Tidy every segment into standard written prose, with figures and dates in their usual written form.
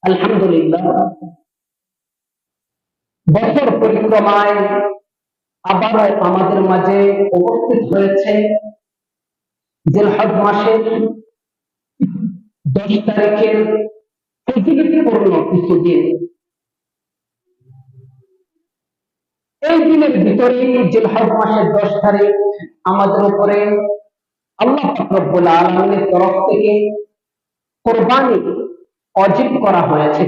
আলহামদুলিল্লাহ, বছর পরিক্রমায় আবারও আমাদের মাঝে উপস্থিত হয়েছে জিলহজ মাসের 10 তারিখের ফজিলতপূর্ণ কিছু দিন। এই দিনের ভিতরেই জিলহজ মাসের 10 তারিখ আমাদের উপরে আল্লাহ পাক রব্বুল আলামিনের তরফ থেকে কোরবানি ওয়াজিব করা হয়েছে।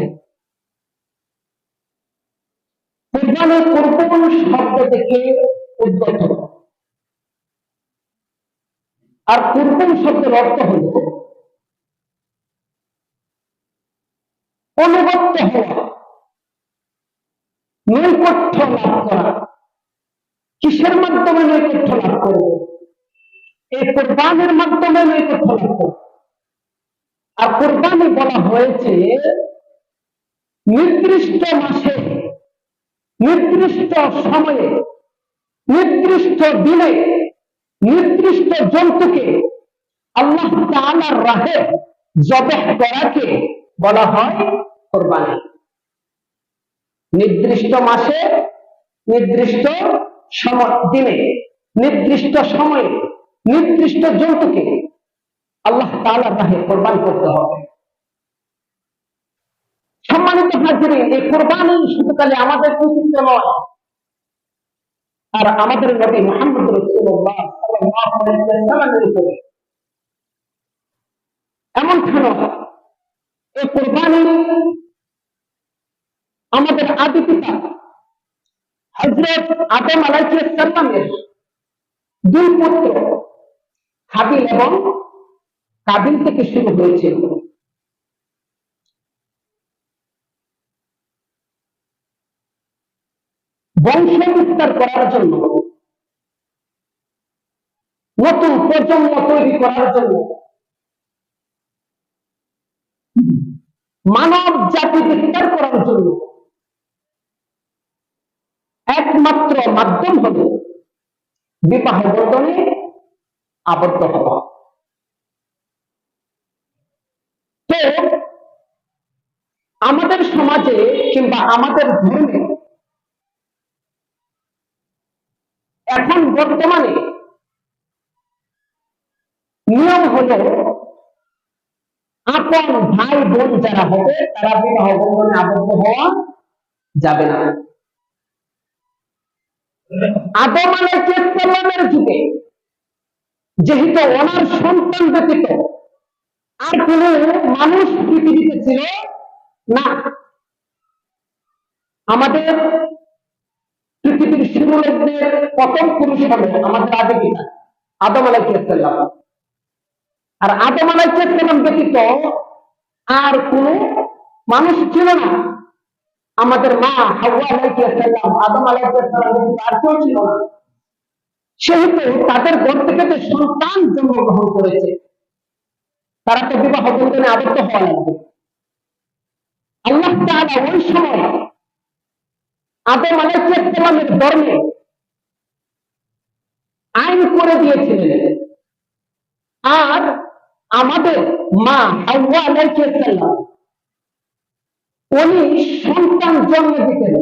কোরবানি কোরবান শব্দ থেকে উদ্গত, আর কোরবান শব্দের অর্থ হল অনুগত হওয়া, নৈকট্য লাভ করা। কিসের মাধ্যমে নৈকট্য লাভ করব? এই কোরবানের মাধ্যমে নৈকট্য লাভ করব। আর কোরবানি বলা হয়েছে নির্দিষ্ট মাসে, নির্দিষ্ট সময়ে, নির্দিষ্ট দিনে, নির্দিষ্ট জন্তুকে আল্লাহ তাআলার রাহে জবাহ করাকে বলা হয় কোরবানি। নির্দিষ্ট মাসে, নির্দিষ্ট দিনে, নির্দিষ্ট সময়ে, নির্দিষ্ট জন্তুকে আল্লাহ তাআলার রাহে কোরবান করতে হবে। সম্মানিত হাজিরিন, এই কোরবানি শুধু খালি আমাদের কৃতিত্ব নয়, আর আমাদের নবী মুহাম্মদ রাসূলুল্লাহ সাল্লাল্লাহু আলাইহি ওয়াসাল্লামের উপরে এমন কেন এই কোরবানি আমাদের আদি পিতা হযরত আদম আলাইহিস সালামের দুই পুত্র হাবিল এবং কাবিল থেকে শুরু হয়েছিল। বংশ বিস্তার করার জন্য, নতুন প্রজন্ম তৈরি করার জন্য, মানব জাতি বিস্তার করার জন্য একমাত্র মাধ্যম হল বিবাহ বন্ধনে আবদ্ধ হওয়া। তো আমাদের সমাজে কিংবা আমাদের ধর্মে এখন বর্তমানে নিয়ম হলো আপন ভাই বোন যারা হবে তারা বিবাহ বন্ধনে আবদ্ধ হওয়া যাবে না। আদম আলাইহিস সালামের যুগে যেহেতু ওনার সন্তান ব্যতীত আর কোন মানুষ পৃথিবীতে ছিল না, আমাদের পৃথিবীর শুরুলগ্নের প্রথম পুরুষ হলো আমাদের আদি পিতা আদম আলাইহিস সালাম। আর আদম আলাইহিস সালাম ব্যতীত আর কোন মানুষ ছিল না। আমাদের মা হাওয়া আলাইহিস সালাম, আদম আলাইহিস সালাম ব্যতীত আর কেউ ছিল না। সেহেতু তাদের ঘর থেকে যে সন্তান জন্মগ্রহণ করেছে তারা তো বিবাহ বন্ধনে আবদ্ধ হওয়া লাগবে। আল্লাহ তাআলা ওই সময় আদম আলাইহিস সালামের ধর্মে আইন করে দিয়েছিলেন, আর আমাদের মা হাওয়া আলাইহিস সালাম উনি সন্তান জন্ম দিতেন,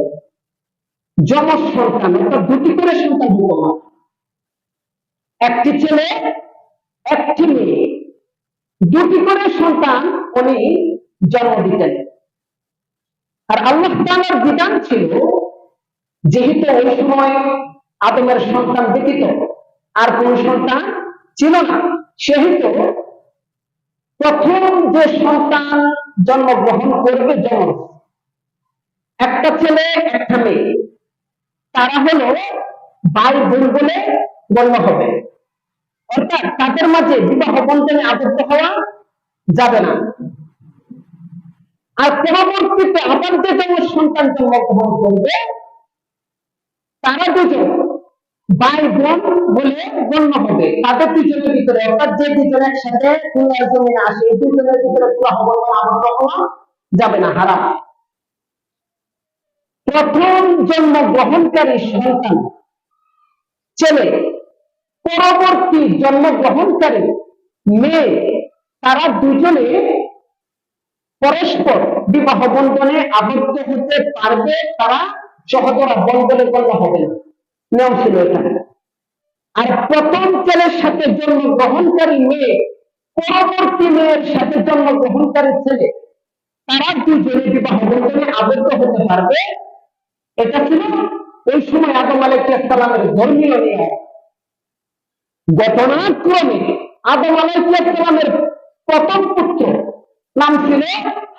যমজ সন্তান, অর্থাৎ দুটি করে সন্তান হতো, একটি ছেলে একটি মেয়ে, দুটি করে সন্তান উনি জন্ম দিতেন। আর আল্লাহ তাআলার বিধান ছিল যেহেতু ওই সময় আদমের সন্তান ব্যতীত আর কোন সন্তান ছিল না, সেহেতু প্রথম যে সন্তান জন্মগ্রহণ করবে জমজ, একটা ছেলে একটা মেয়ে, তারা হলো ভাই বোন বলে গণ্য হবে। অর্থাৎ তাদের মাঝে বিবাহ বন্ধনে আবদ্ধ হওয়া যাবে না। আর পরবর্তীতে আবার যে জন্য সন্তান জন্মগ্রহণ করবে তারা দুজন ভাই বোন বলে গণ্য হবে। তাদের দুজনের ভিতরে, অর্থাৎ যে দুজন একসাথে দুনিয়ার জমিনে আসে, এই দুজনের ভিতরে বিবাহ বন্ধনে আবদ্ধ হওয়া যাবে না, হারাম। প্রথম জন্মগ্রহণকারী সন্তান ছেলে, পরবর্তী জন্মগ্রহণকারী মেয়ে, তারা দুজনে পরস্পর বিবাহ বন্ধনে আবদ্ধ হতে পারবে, তারা সহজরা বন্ধনে গণ্য হবে না। নিয়ম ছিল এটা। আর প্রথম ছেলের সাথে জন্মগ্রহণকারী মেয়ে পরবর্তী মেয়ের সাথে জন্মগ্রহণকারী ছেলে, তারা দুজনে বিবাহ বন্ধনে আবদ্ধ হতে পারবে। এটা ছিল ওই সময় আদম আলাইহিস সালামের ধর্মীয় নিয়ম। ঘটনাক্রমে আদম আলাইহিস সালামের প্রথম পুত্র নাম ছিল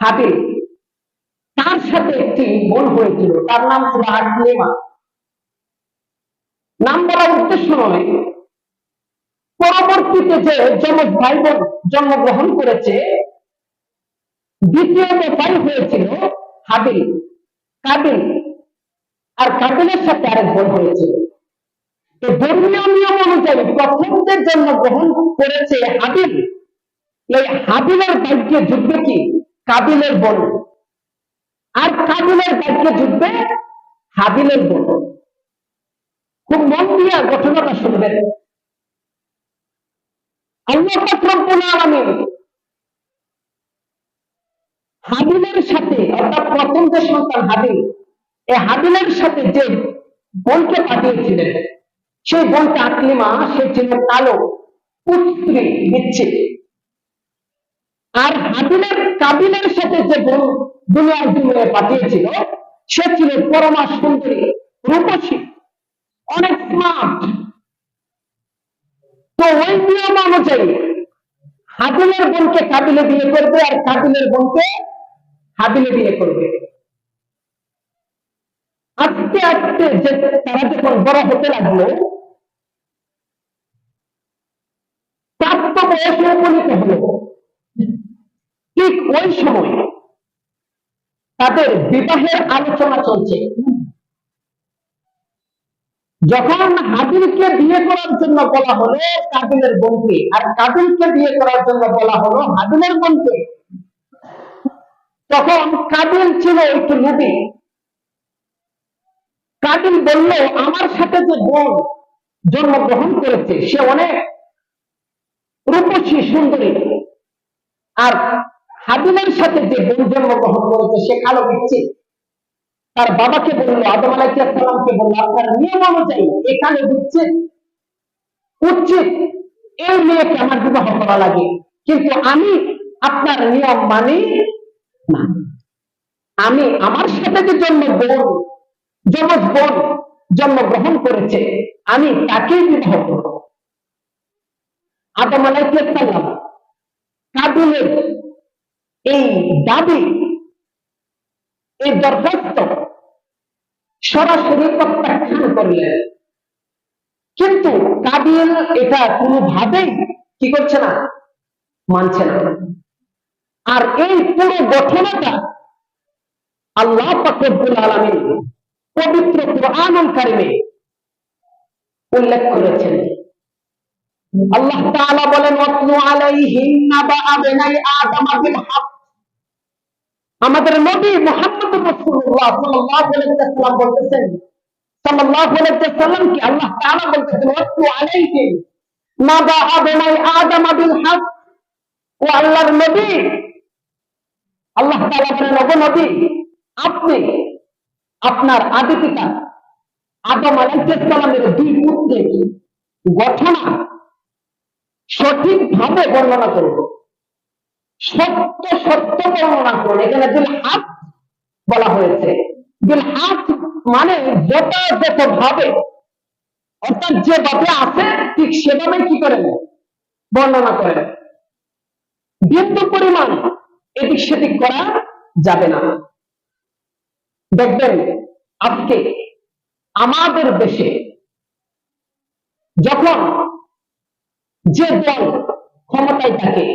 হাবিল। তার সাথে একটি বোন হয়েছিল, তার নাম ছিল আকলিমা। নাম বলার উদ্দেশ্য নয়, পরবর্তীতে যে যমজ ভাই বোন জন্মগ্রহণ করেছে, দ্বিতীয় দফাই হয়েছিল হাবিল, কাবিল। আর কাবিলের সাথে আরেক বোন হয়েছিল। তো ধর্মীয় নিয়ম অনুযায়ী প্রথম যে জন্মগ্রহণ করেছে হাবিল, এই হাবিলের ভাগ্যে যুদ্ধে কি কাবিলের বোন, আর কাবিলের ভাগ্যে যুদ্ধে হাবিলের বোন। খুব মন দিয়ে ঘটনাটা শুনবেন। আল্লাহ পাক রব্বুল আলামিন হাবিলের সাথে, অর্থাৎ প্রথম যে সন্তান হাবিল, এই হাবিলের সাথে যে বোনকে পাঠিয়েছিলেন, সেই বোনটা আকলিমা, সে ছিল কালো, পুত্রী বিচ্ছিন্ন। আর হাবিলের কাবিলের সাথে যে বোন দুনিয়ার জমিনে পাঠিয়েছিল, সে ছিল পরমা সুন্দরী, রূপসী, অনেক স্মার্ট। তো ওই নিয়ম অনুযায়ী হাবিলের বোনকে কাবিলে বিয়ে করবে, আর কাবিলের বোনকে হাবিলে বিয়ে করবে। আস্তে আস্তে যে তারা যখন বড় হতে লাগলো, প্রাপ্ত বয়সে উপনীত হলো, ঠিক ওই সময় তাদের বিবাহের আলোচনা চলছে। যখন হাবিলকে বিয়ে করার জন্য বলা হলো কাবিলের বোনকে, আর কাবিলকে বিয়ে করার জন্য বলা হলো হাবিলের বোনকে, তখন কাবিল ছিল একটু লোভী। কাবিল বলল, আমার সাথে যে বোন জন্মগ্রহণ করেছে সে অনেক রূপসী, সুন্দরী, আর হাবিলের সাথে যে বোন জন্মগ্রহণ করেছে সে কালো বিচ্ছিন্ন। তার বাবাকে বললো, আদম আলাইহিস সালামকে বললো, আপনার নিয়ম অনুযায়ী এখানে বিচ্ছিন্ন উচিত, এই মেয়েকে আমার বিবাহ করা লাগে, কিন্তু আমি আপনার নিয়ম মানি না। আমি আমার সাথে যে যমজ বোন জন্মগ্রহণ করেছে, আমি তাকেই বিবাহ করব। আদম আলাইহিস সালাম কাবিলের এই দাবি, এই দরখাস্ত সরাসরি প্রত্যাখ্যান করলেন। কিন্তু কাবিল এটা কোনোভাবেই কি করছে না, মানছে না। আর এই পুরো ঘটনাটা আল্লাহ পাক রব্বুল আলামিন পবিত্র কুরআনুল কারীমে উল্লেখ করেছেন। আল্লাহ তাআলা বলেন, ওয়াতলু আলাইহিম নাবা আবনাই আদম বিল হক। আমাদের নবী মুহাম্মদ রাসূলুল্লাহ সাল্লাল্লাহু আলাইহি ওয়াসাল্লাম বলতেছেন, সাল্লাল্লাহু আলাইহি ওয়াসাল্লাম কি আল্লাহ তাআলা বলতেছেন, ওয়াতলু আলাইহিম নাবা আবনাই আদম বিল হক। ও আল্লাহর নবী, আল্লাহ তাআলা বলেন, ওগো নবী, আপনি আপনার আদি পিতা আদম আলাইহিস সালামের দুই পুত্রের ঘটনা সঠিকভাবে বর্ণনা করব, সত্য সত্য বর্ণনা করুন। এখানে বিল হক বলা হয়েছে। বিল হক মানে যথাযথভাবে, অর্থাৎ যেভাবে আছে ঠিক সেভাবে কি করেন, বর্ণনা করেন। বিন্দু পরিমাণ এদিক সেদিক করা যাবে না। দেখবেন আজকে আমাদের দেশে যখন যে দল ক্ষমতায় থাকে,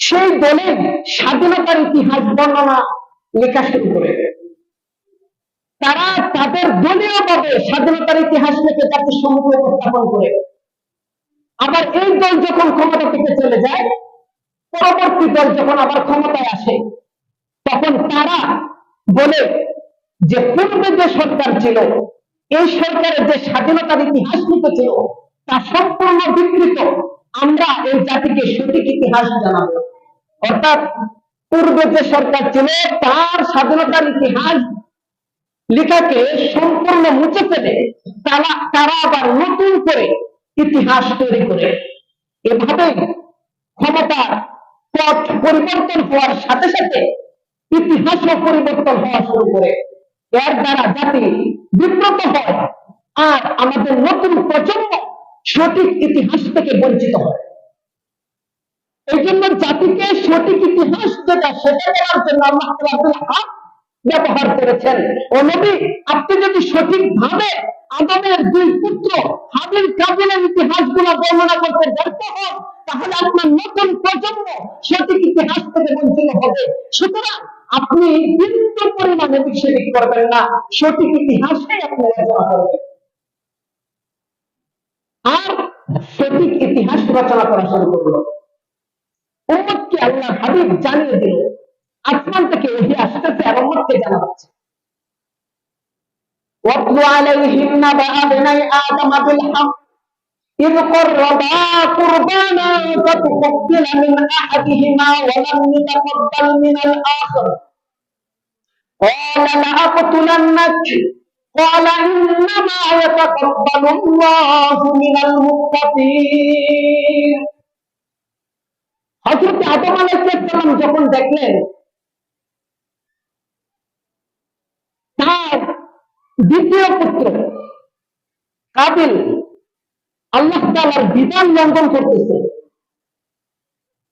সেই দলের স্বাধীনতার ইতিহাস বর্ণনা লেখা শুরু করে। তারা তাদের দলীয় ভাবে স্বাধীনতার ইতিহাস লিখে জাতির সম্মুখে উপস্থাপন করে। আবার এই দল যখন ক্ষমতা থেকে চলে যায়, পরবর্তী দল যখন আবার ক্ষমতায় আসে, তখন তারা বলে যে পূর্বে যে সরকার ছিল, এই সরকারের যে স্বাধীনতার ইতিহাস লিখেছিল তা সম্পূর্ণ বিকৃত, আমরা এই জাতিকে সঠিক ইতিহাস জানাবো। অর্থাৎ পূর্বে যে সরকার ছিল তার স্বাধীনতার ইতিহাস লেখাকে সম্পূর্ণ মুছে ফেলে তারা আবার নতুন করে ইতিহাস তৈরি করে এভাবেই ক্ষমতার পথ পরিবর্তন হওয়ার সাথে সাথে ইতিহাসও পরিবর্তন হওয়া শুরু করে। এর দ্বারা জাতি বিব্রত হয় আর আমাদের নতুন প্রজন্ম সঠিক ইতিহাস থেকে বঞ্চিত হয়। এই জন্য জাতিকে সঠিক ইতিহাস যেটা সেটা দেওয়ার জন্য আল্লাহ রাব্বুল হক ব্যবহার করেছেন। ও নবী, আপনি যদি সঠিকভাবে আদমের দুই পুত্র হাবিল কাবিলের ইতিহাসগুলো বর্ণনা করতে ব্যর্থ হন, তাহলে আপনার নতুন প্রজন্ম সঠিক ইতিহাস থেকে বঞ্চিত হবে। সুতরাং আপনি বিন্দু পরিমাণে বিক্ষেপ করবেন না, সঠিক ইতিহাসে আপনি রচনা করবেন। আর সঠিক ইতিহাস রচনা করা শুরু করলো। উম্মতকে আল্লাহ হাবিব জানিয়ে দিল, আসমান থেকে ওহী আসতেছে আর উম্মতকে জানা হচ্ছে। ওয়াতলু আলাইহিম নাবা আবনাই আদম বিল হক إذ قربا قربانا فتقبل من أحدهما ولم يتقبل من الآخر قال لأقتلنك قال إنما يتقبل الله من المتقين। হযরত আদম আলাইহিস সালাম যখন দেখলেন তার দ্বিতীয় পুত্র কাবিল আল্লাহ তাআলার বিধান লঙ্ঘন করতেছে,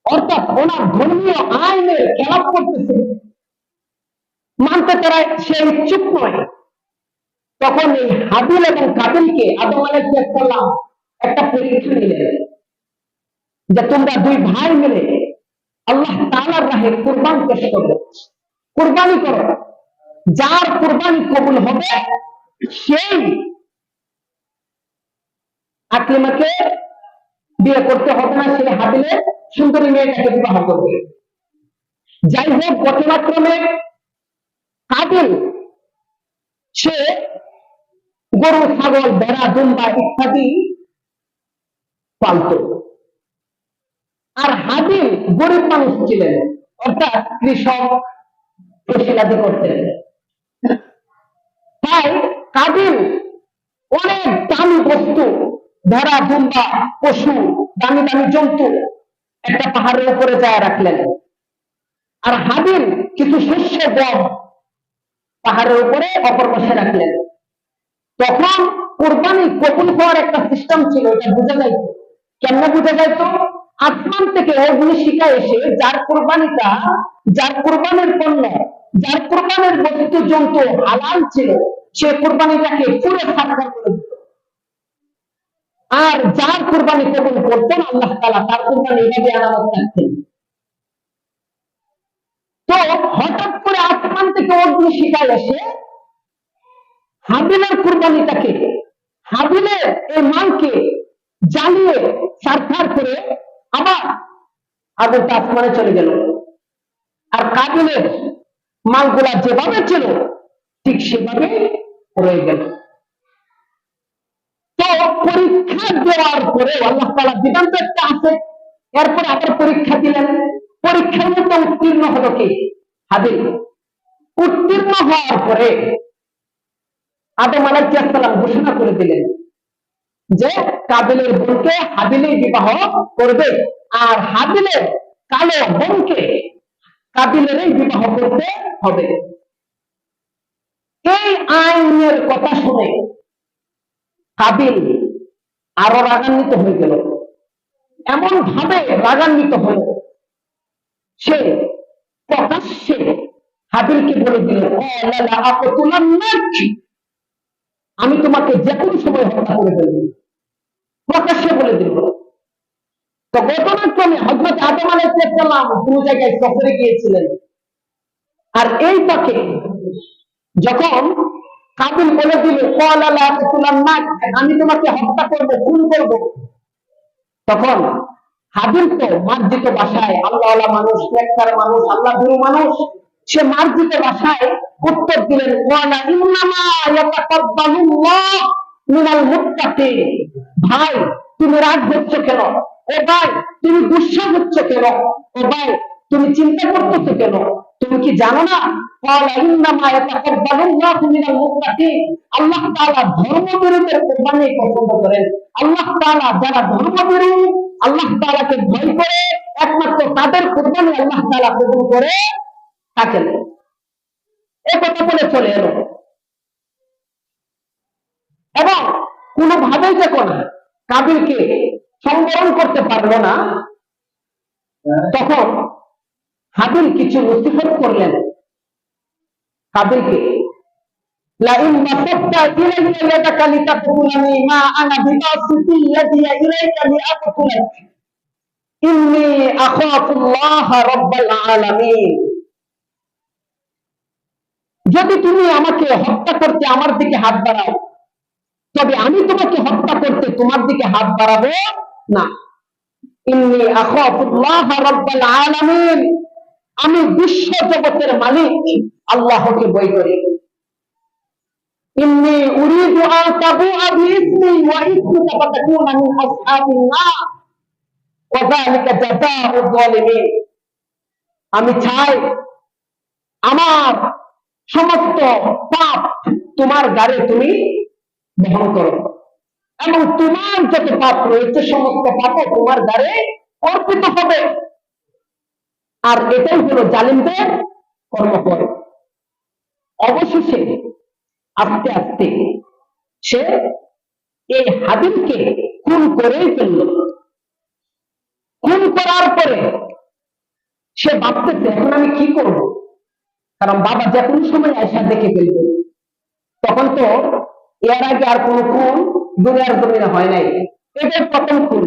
অর্থাৎ ওনার ধর্মীয় আইনের খেলাপ করতেছে, মানতে তারা সে ইচ্ছুক নয়, তখন এই হাবিল এবং কাবিলকে আদম আলাইহিস সালাম একটা পরীক্ষা নিলেন যে তোমরা দুই ভাই মিলে আল্লাহ তাআলার রাহে কুরবান পেশ করো, কুরবানি করো, যার কুরবানি কবুল হবে সেই আকলিমাকে বিয়ে করতে হবে না, সে হাবিলের সুন্দরী মেয়েটাকে বিবাহ করবে। যাই হোক, ঘটনাক্রমে কাবিল সে গরু, ছাগল, ভেড়া, দুম্বা ইত্যাদি পালত, আর হাবিল গরিব মানুষ ছিলেন, অর্থাৎ কৃষক, কৃষিকাজ করতেন। তাই কাবিল অনেক দামি বস্তু, ভেড়া, দুম্বা, পশু, দামি দামি জন্তু একটা পাহাড়ের উপরে যায় রাখলেন, আর হাবিল কিছু শস্য গম পাহাড়ের উপরে অপর পাশে রাখলেন। তখন কোরবানি কবুল হওয়ার একটা সিস্টেম ছিল, এটা বোঝা যাইত। কেমন বোঝা যাইত? আসমান থেকে অগ্নিশিখা এসে যার কোরবানির পণ্য, যার কোরবানির বস্তু জন্তু হালাল ছিল, সে কোরবানিটাকে পুরো সাক্ষাৎ করে দিত। আর যার কোরবানি কবুল করতেন আল্লাহ তাআলা তার কোরবানি এভাবে আলাদা রাখতেন। তো হঠাৎ করে আসমান থেকে অগ্নিশিখা এসে হাবিলের কোরবানিটাকে, হাবিলের এই মালকে জ্বালিয়ে ছারখার করে আবার আগুনটা আসমানে চলে গেল, আর কাবিলের মালগুলা যেভাবে ছিল ঠিক সেভাবে রয়ে গেল। তো পরীক্ষা দেওয়ার পরে আল্লাহ তাআলা বিধান তো একটা আছে, এরপরে আবার পরীক্ষা দিলেন। পরীক্ষার মধ্যে উত্তীর্ণ হলো কি? হাবিল। উত্তীর্ণ হওয়ার পরে আদম আলাইহিস সালাম ঘোষণা করে দিলেন যে কাবিলের বোনকে হাবিলই বিবাহ করবে, আর হাবিলের কালো বোনকে কাবিলেরই বিবাহ করতে হবে। এই আইনের কথা শুনে কাবিল আরো রাগান্বিত হয়ে গেল, এমন ভাবে রাগান্বিত হল সে প্রকাশ্যে হাবিলকে বলে দিল, আমি তোমাকে যে কোনো সময় হত্যা করে দেব, প্রকাশ্যে বলে দিল। তো ঘটনাক্রমে হযরত আদম আলাইহিস সালাম কোন জায়গায় সফরে গিয়েছিলেন, আর এই পাকে যখন কাবিল বলে দিল আমি তোমাকে হত্যা করবো, খুন করবো, তখন হাবিল তো মার্জিত ভাষায়, আল্লাহওয়ালা মানুষ, নেককার মানুষ, আল্লাহ ভীরু মানুষ, সে মার্জিত ভাষায় উত্তর দিলেন, ভাই তুমি রাগ হচ্ছ কেন? ও ভাই তুমি গুসা হচ্ছ কেন? ও ভাই তুমি চিন্তা করতেছো কেন? তুমি কি জানো না? আল্লাহ তাআলা ধর্মবিরোধীদের কুরবানি পছন্দ করেন। আল্লাহ তাআলা যারা ধর্মবিরোধী, আল্লাহ তাআলাকে ভয় করে, একমাত্র তাদের কুরবানি আল্লাহ তাআলা কবুল করে থাকেন। এ কথা বলে চলে এলো এবং কোনোভাবেই যখন কাবিলকে সংবরণ করতে পারলো না, তখন হাবিল কিছু নসিহত করলেন কাবিলকে। লাইন বাসাত্তা ইলাইয়া ইয়াদাকা লিতাকতুলানি মা আনা বিবাসিতি ইয়াদিয়া ইলাইকা লিআকতুলাক ইন্নী আখাফুল্লাহ রাব্বাল আলামিন। যদি তুমি আমাকে হত্যা করতে আমার দিকে হাত বাড়াও, তবে আমি তোমাকে হত্যা করতে তোমার দিকে হাত বাড়াবো না। ইন্নী আখাফুল্লাহ রাব্বাল আলামিন, আমি বিশ্ব জগতের মালিক আল্লাহকে ভয় করি। ইন্নী উরিদু আন তাবুআ বিইসমি ওয়া ইসমিকা ফাতাকুনা মিন আসহাবিন নার ওয়া যালিকা জাযাউয যালিমিন। আমি চাই আমার সমস্ত পাপ তোমার গাড়ে তুমি বহন করো এবং তোমার যত পাপ রয়েছে সমস্ত পাপ তোমার গাড়ে অর্পিত হবে। আর এটাই হলো জালিমদের কর্মফল। অবশেষে আস্তে আস্তে সে এই হাবিলকে খুন করেই ফেলল। খুন করার পরে সে ভাবতেছে এখন আমি কি করব, কারণ বাবা যে কোনো সময় আয়সা দেখে ফেলবে। তখন তো এর আগে আর কোন খুন দুনিয়ার জমিনে হয় নাই, এটাই প্রথম খুন।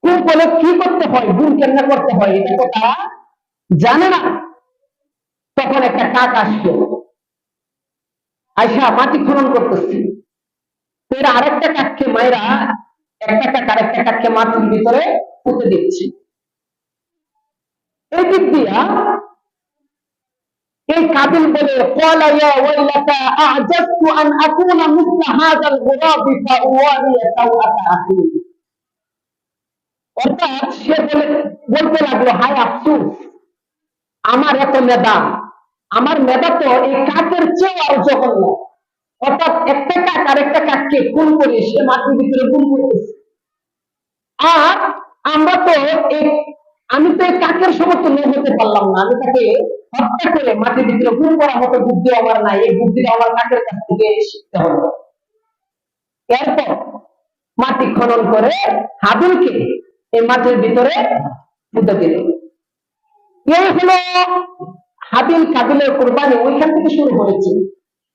খুন বলে কি করতে হয়, গুণ কেমনে করতে হয় এটা তো তারা জানে না। তখন একটা কাক আসলো, আয়সা মাটি খনন করতেছে। এরা আরেকটা কাককে মায়েরা, একটা কাক আরেকটা কাককে মাটির ভিতরে পুঁতে দিচ্ছে। এই দিক দিয়া এই কাবিল বলে ক্বালা ইয়া ওয়াইলাকা আ'জাজতু আন আকুনা মিসলা হাযাল গুরাবি ফাউওয়ারি সাওআতা আখি। অর্থাৎ সে বলতে লাগলো হায় আফসোস, আমার এত মেধা, আমার মেধা তো এই কাকের চেয়ে আরো জঘন্য। অর্থাৎ একটা কাক আরেকটা কাককে খুন করে সে মাটির ভিতরে গুম করতেছে। আর আমরা তো আমি তো এই কাকের সমতুল্য হতে পারলাম না, আমি তাকে হত্যা করে মাটির ভিতরে গুম করার মতো বুদ্ধি আমার নাই। এই বুদ্ধিটা আমার কাকের কাছ থেকে শিখতে হবে। এরপর মাটি খনন করে হাবিলকে এই মাটির ভিতরে পুঁতে দিল। এই হলো হাবিল কাবিলের কোরবানি। ওইখান থেকে শুরু হয়েছে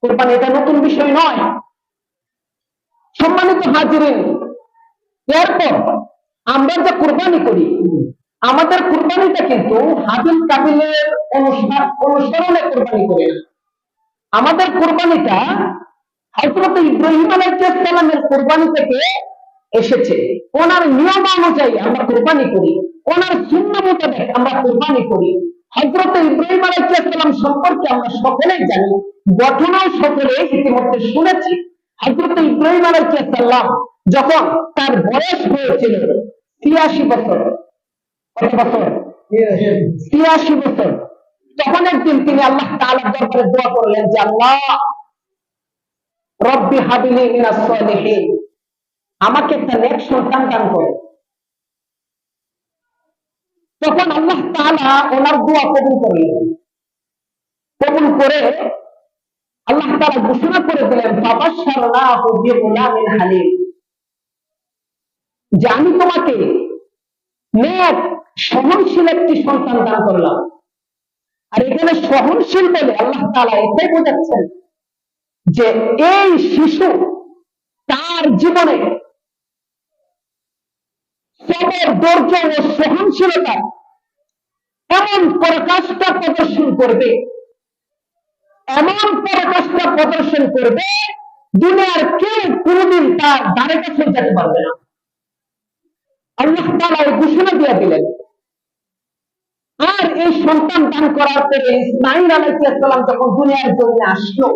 কোরবানি, এটা নতুন বিষয় নয়। সম্মানিত হাজিরিন, এরপর আমরা যে কোরবানি করি, আমাদের কোরবানিটা কিন্তু হাবিল কাবিলের অনুসরণে কোরবানি করে না। আমাদের কোরবানিটা হযরত ইব্রাহিম আলাইহিস সালামের কোরবানি থেকে এসেছে। ওনার নিয়ম অনুযায়ী আমরা কোরবানি করি, ওনার সুন্নাহ মোতাবেক আমরা কোরবানি করি। হযরত ইব্রাহিম আলাইহিস সালাম সম্পর্কে আমরা সকলেই জানি, ঘটনাও সকলে ইতিমধ্যে শুনেছি। হযরত ইব্রাহিম আলাইহিস সালাম যখন তার বয়স হয়েছিল ৮৬ বছর, কত বছর? ৮৬ বছর। তখন একদিন তিনি আল্লাহ তাআলার দরবারে দোয়া করলেন যে আল্লাহ রব্বি হাবিলি মিনাস সালিহিন, আমাকে একটা নেক সন্তান দান করো। তখন আল্লাহ তাআলা ওনার দোয়া কবুল করলেন। কবুল করে আল্লাহ তাআলা ঘোষণা করে দিলেন ফাবাশশারনাহু বিগুলামিন হালিম, যে আমি তোমাকে নেক সহনশীল একটি সন্তান দান করলাম। আর এখানে সহনশীল বলে আল্লাহ তাআলা এটাই বোঝাচ্ছেন যে এই শিশু তার জীবনে সবর, ধৈর্য ও সহনশীলতা এমন পরাকাষ্ঠা প্রদর্শন করবে, এমন পরাকাষ্ঠা প্রদর্শন করবে, দুনিয়ার কেউ কোনদিন তার দ্বারে কাছে যেতে পারবে না। আল্লাহ তাআলা এই ঘোষণা দিয়ে দিলেন। আর এই সন্তান দান করার পরে ইসমাঈল আলাইহিস সালাম যখন দুনিয়ার জমিনে আসলো,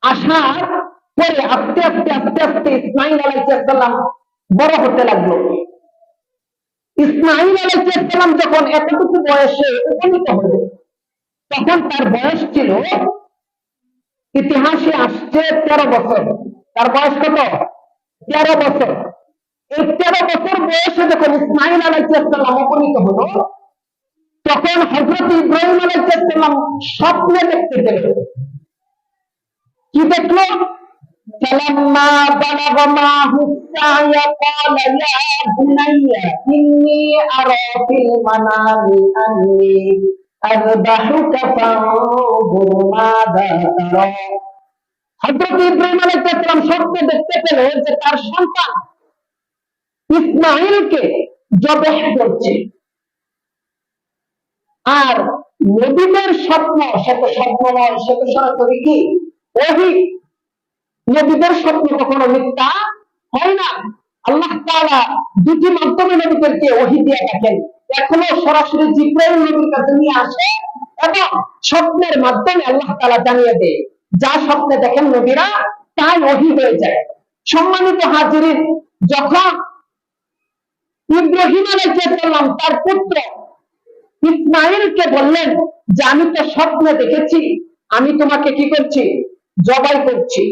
আসার পরে আস্তে আস্তে আস্তে আস্তে ইসমাঈল আলাইহিস সালাম বড় হতে লাগলো। ইসমাঈল আলাইহিস সালাম যখন এতটুকু বয়সে উপনীত হলেন, তখন তার বয়স ছিল, ইতিহাসে আসছে 13 বছর। তার বয়স কত? 13 বছর। এই 13 বছর বয়সে যখন ইসমাঈল আলাইহিস সালাম উপনীত হলো, তখন হযরত ইব্রাহিম আলাইহিস সালাম স্বপ্নে দেখতে পেলেন। কি দেখলো? فلما بلغ معه السعي قال يا بني إني أرى في المنام أني أذبحك فانظر ماذا ترى। হযরত ইব্রাহিম আলাইহিস সালাম স্বপ্নে দেখতে পেলেন যে তার সন্তান ইসমাঈলকে জবাহ করছে। আর নবীদের স্বপ্ন সেটা স্বপ্ন নয়, সেটা সরাসরি কি ওহী। নবীদের স্বপ্ন কখনো মিথ্যা হয় না। আল্লাহ তাআলা দুটি মাধ্যমে নবীদেরকে ওহী দিয়ে থাকেন। এখনো সরাসরি জিবরাইল নবীর কাছে নিয়ে আসে এবং স্বপ্নের মাধ্যমে আল্লাহ তাআলা জানিয়ে দেয়। যা স্বপ্নে দেখেন নবীরা তাই ওহী হয়ে যায়। সম্মানিত হাজিরিন, যখন ইব্রাহিম আলাইহিস সালাম তার পুত্র ইসমাঈলকে বললেন যে আমি তো স্বপ্নে দেখেছি, আমি তোমাকে কি করছি? জবাই করছি।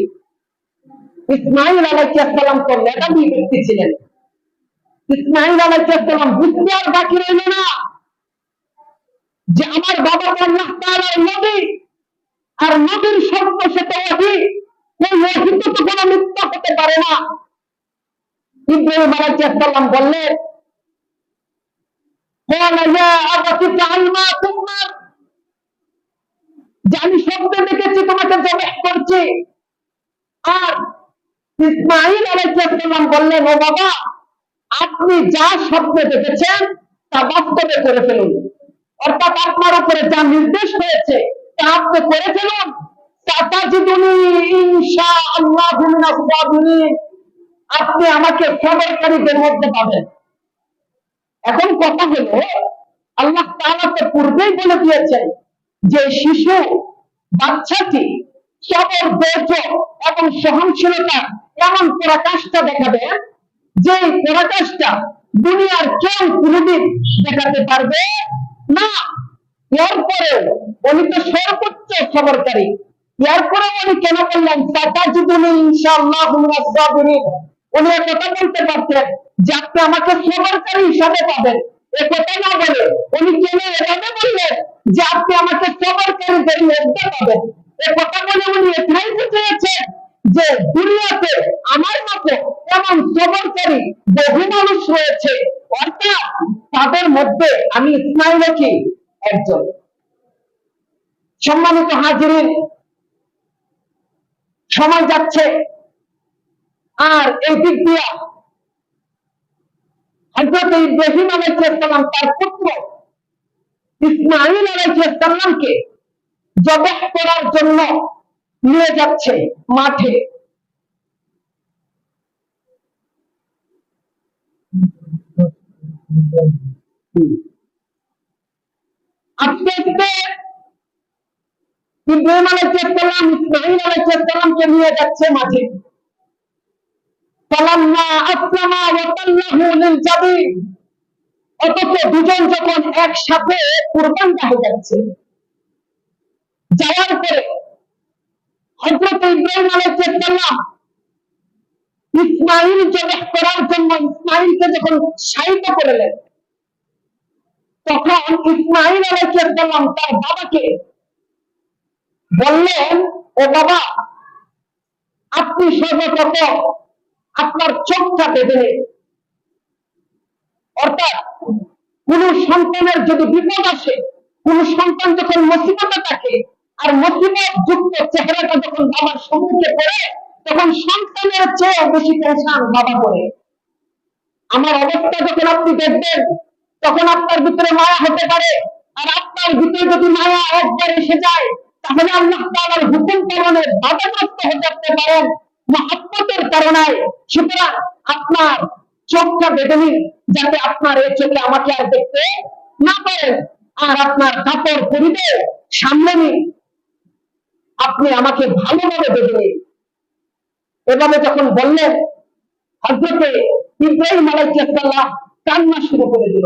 ইসমাঈল আলাইহিস সালাম তো মেধাবী ব্যক্তি ছিলেন। ইসমাঈল আলাইহিস সালাম বুঝতে আর বাকি রইল না যে আমার বাবা আল্লাহ তাআলার নবী, আর নবীর স্বপ্ন সেটা ওহী, এই ওহী তো কোনো মিথ্যা হতে পারে না। ইব্রাহিম আলাইহিস সালাম বললেন, আমি স্বপ্নে দেখেছি তোমাকে জবাহ করছি। আর ইসমাঈল আলাইহিস সালাম বললেন, ও বাবা, আপনি যা স্বপ্নে দেখেছেন তা বাস্তবে করে ফেলুন। অর্থাৎ আপনার উপরে যা নির্দেশ হয়েছে তা আপনি করে ফেলুন। সাতাজিদুনি ইনশাআল্লাহু মিনাস সাবিরিন, আপনি আমাকে সবরকারীদের মধ্যে পাবেন। এখন কথা হলো, আল্লাহ তাআলা তো পূর্বেই বলে দিয়েছেন যে শিশু বাচ্চাটি সবর, ধৈর্য এবং সহনশীলতা এমন পরাকাষ্ঠা দেখাবে যে পরাকাষ্ঠা দুনিয়ার কেউ কোনদিন দেখাতে পারবে না। এরপরেও উনি তো সর্বোচ্চ সবরকারী। এরপরে উনি কেন বললেন সাতাজিদুনি ইনশাআল্লাহু মিনাস সাবিরিন? উনি কথা বলতে পারতেন যে আপনি আমাকে সবরকারী হিসাবে পাবেন, এ কথা না বলে উনি কেন এভাবে বললেন যে আপনি আমাকে সবরকারীদের মধ্যে পাবেন? এ কথা বলে উনি এটাই বুঝিয়েছেন যে দুনিয়াতে আমার মতো এমন সবরকারী বহু মানুষ রয়েছে, অর্থাৎ তাদের মধ্যে আমি ইসমাঈল কি একজন। সম্মানিত হাজিরিন, সময় যাচ্ছে, আর এই দিক দিয়ে হযরত ইব্রাহিম আলাইহিস সালাম তার পুত্র ইসমাঈল আলাইহিস সালামকে জবাহ করার জন্য নিয়ে যাচ্ছে মাঠে। আস্তে আস্তে ইব্রাহিম আলাইহিস সালাম ইসমাঈল আলাইহিস সালামকে নিয়ে যাচ্ছে মাঠে। ফালাম্মা আসলামা ওয়া তাল্লাহু লিল জাবিন, অথচ দুজন যখন একসাথে কুরবানগাহে যাচ্ছে, যাওয়ার পরে হযরত ইব্রাহিম আলাইহিস সালাম ইসমাঈল জবাহ করার জন্য ইসমাঈলকে যখন শায়িত করলেন, তখন ইসমাঈল আলাইহিস সালাম তার বাবাকে বললেন, ও বাবা, আপনি সর্বপ্রথম আপনার চোখটা বেঁধে নিন। অর্থাৎ কোন সন্তানের যদি বিপদ আসে, কোন সন্তান যখন মুসিবতে থাকে, আর মুসিবত যুক্ত চেহারাটা যখন বাবার সম্মুখে পড়ে, তখন সন্তানের চেয়ে বেশি টেনশন বাবা করে। আমার অবস্থা যখন আপনি দেখবেন, তখন আপনার ভিতরে মায়া হতে পারে। আর আপনার ভিতরে যদি মায়া একবার এসে যায়, তাহলে আল্লাহ তাআলার হুকুম পালনে বাধাগ্রস্ত হয়ে যেতে পারেন মহব্বতের কারণে। সুতরাং আপনার চোখটা বেঁধে নিন, যাতে আপনার এই চোখে আমাকে আর দেখতে না পারেন। আর আপনার কাপড় পরিবে সামনে নিন, আপনি আমাকে ভালোভাবে বেঁধে নিন। এভাবে যখন বললেন, হযরত ইব্রাহিম আলাইহিস সালাম কান্না শুরু করে দিল।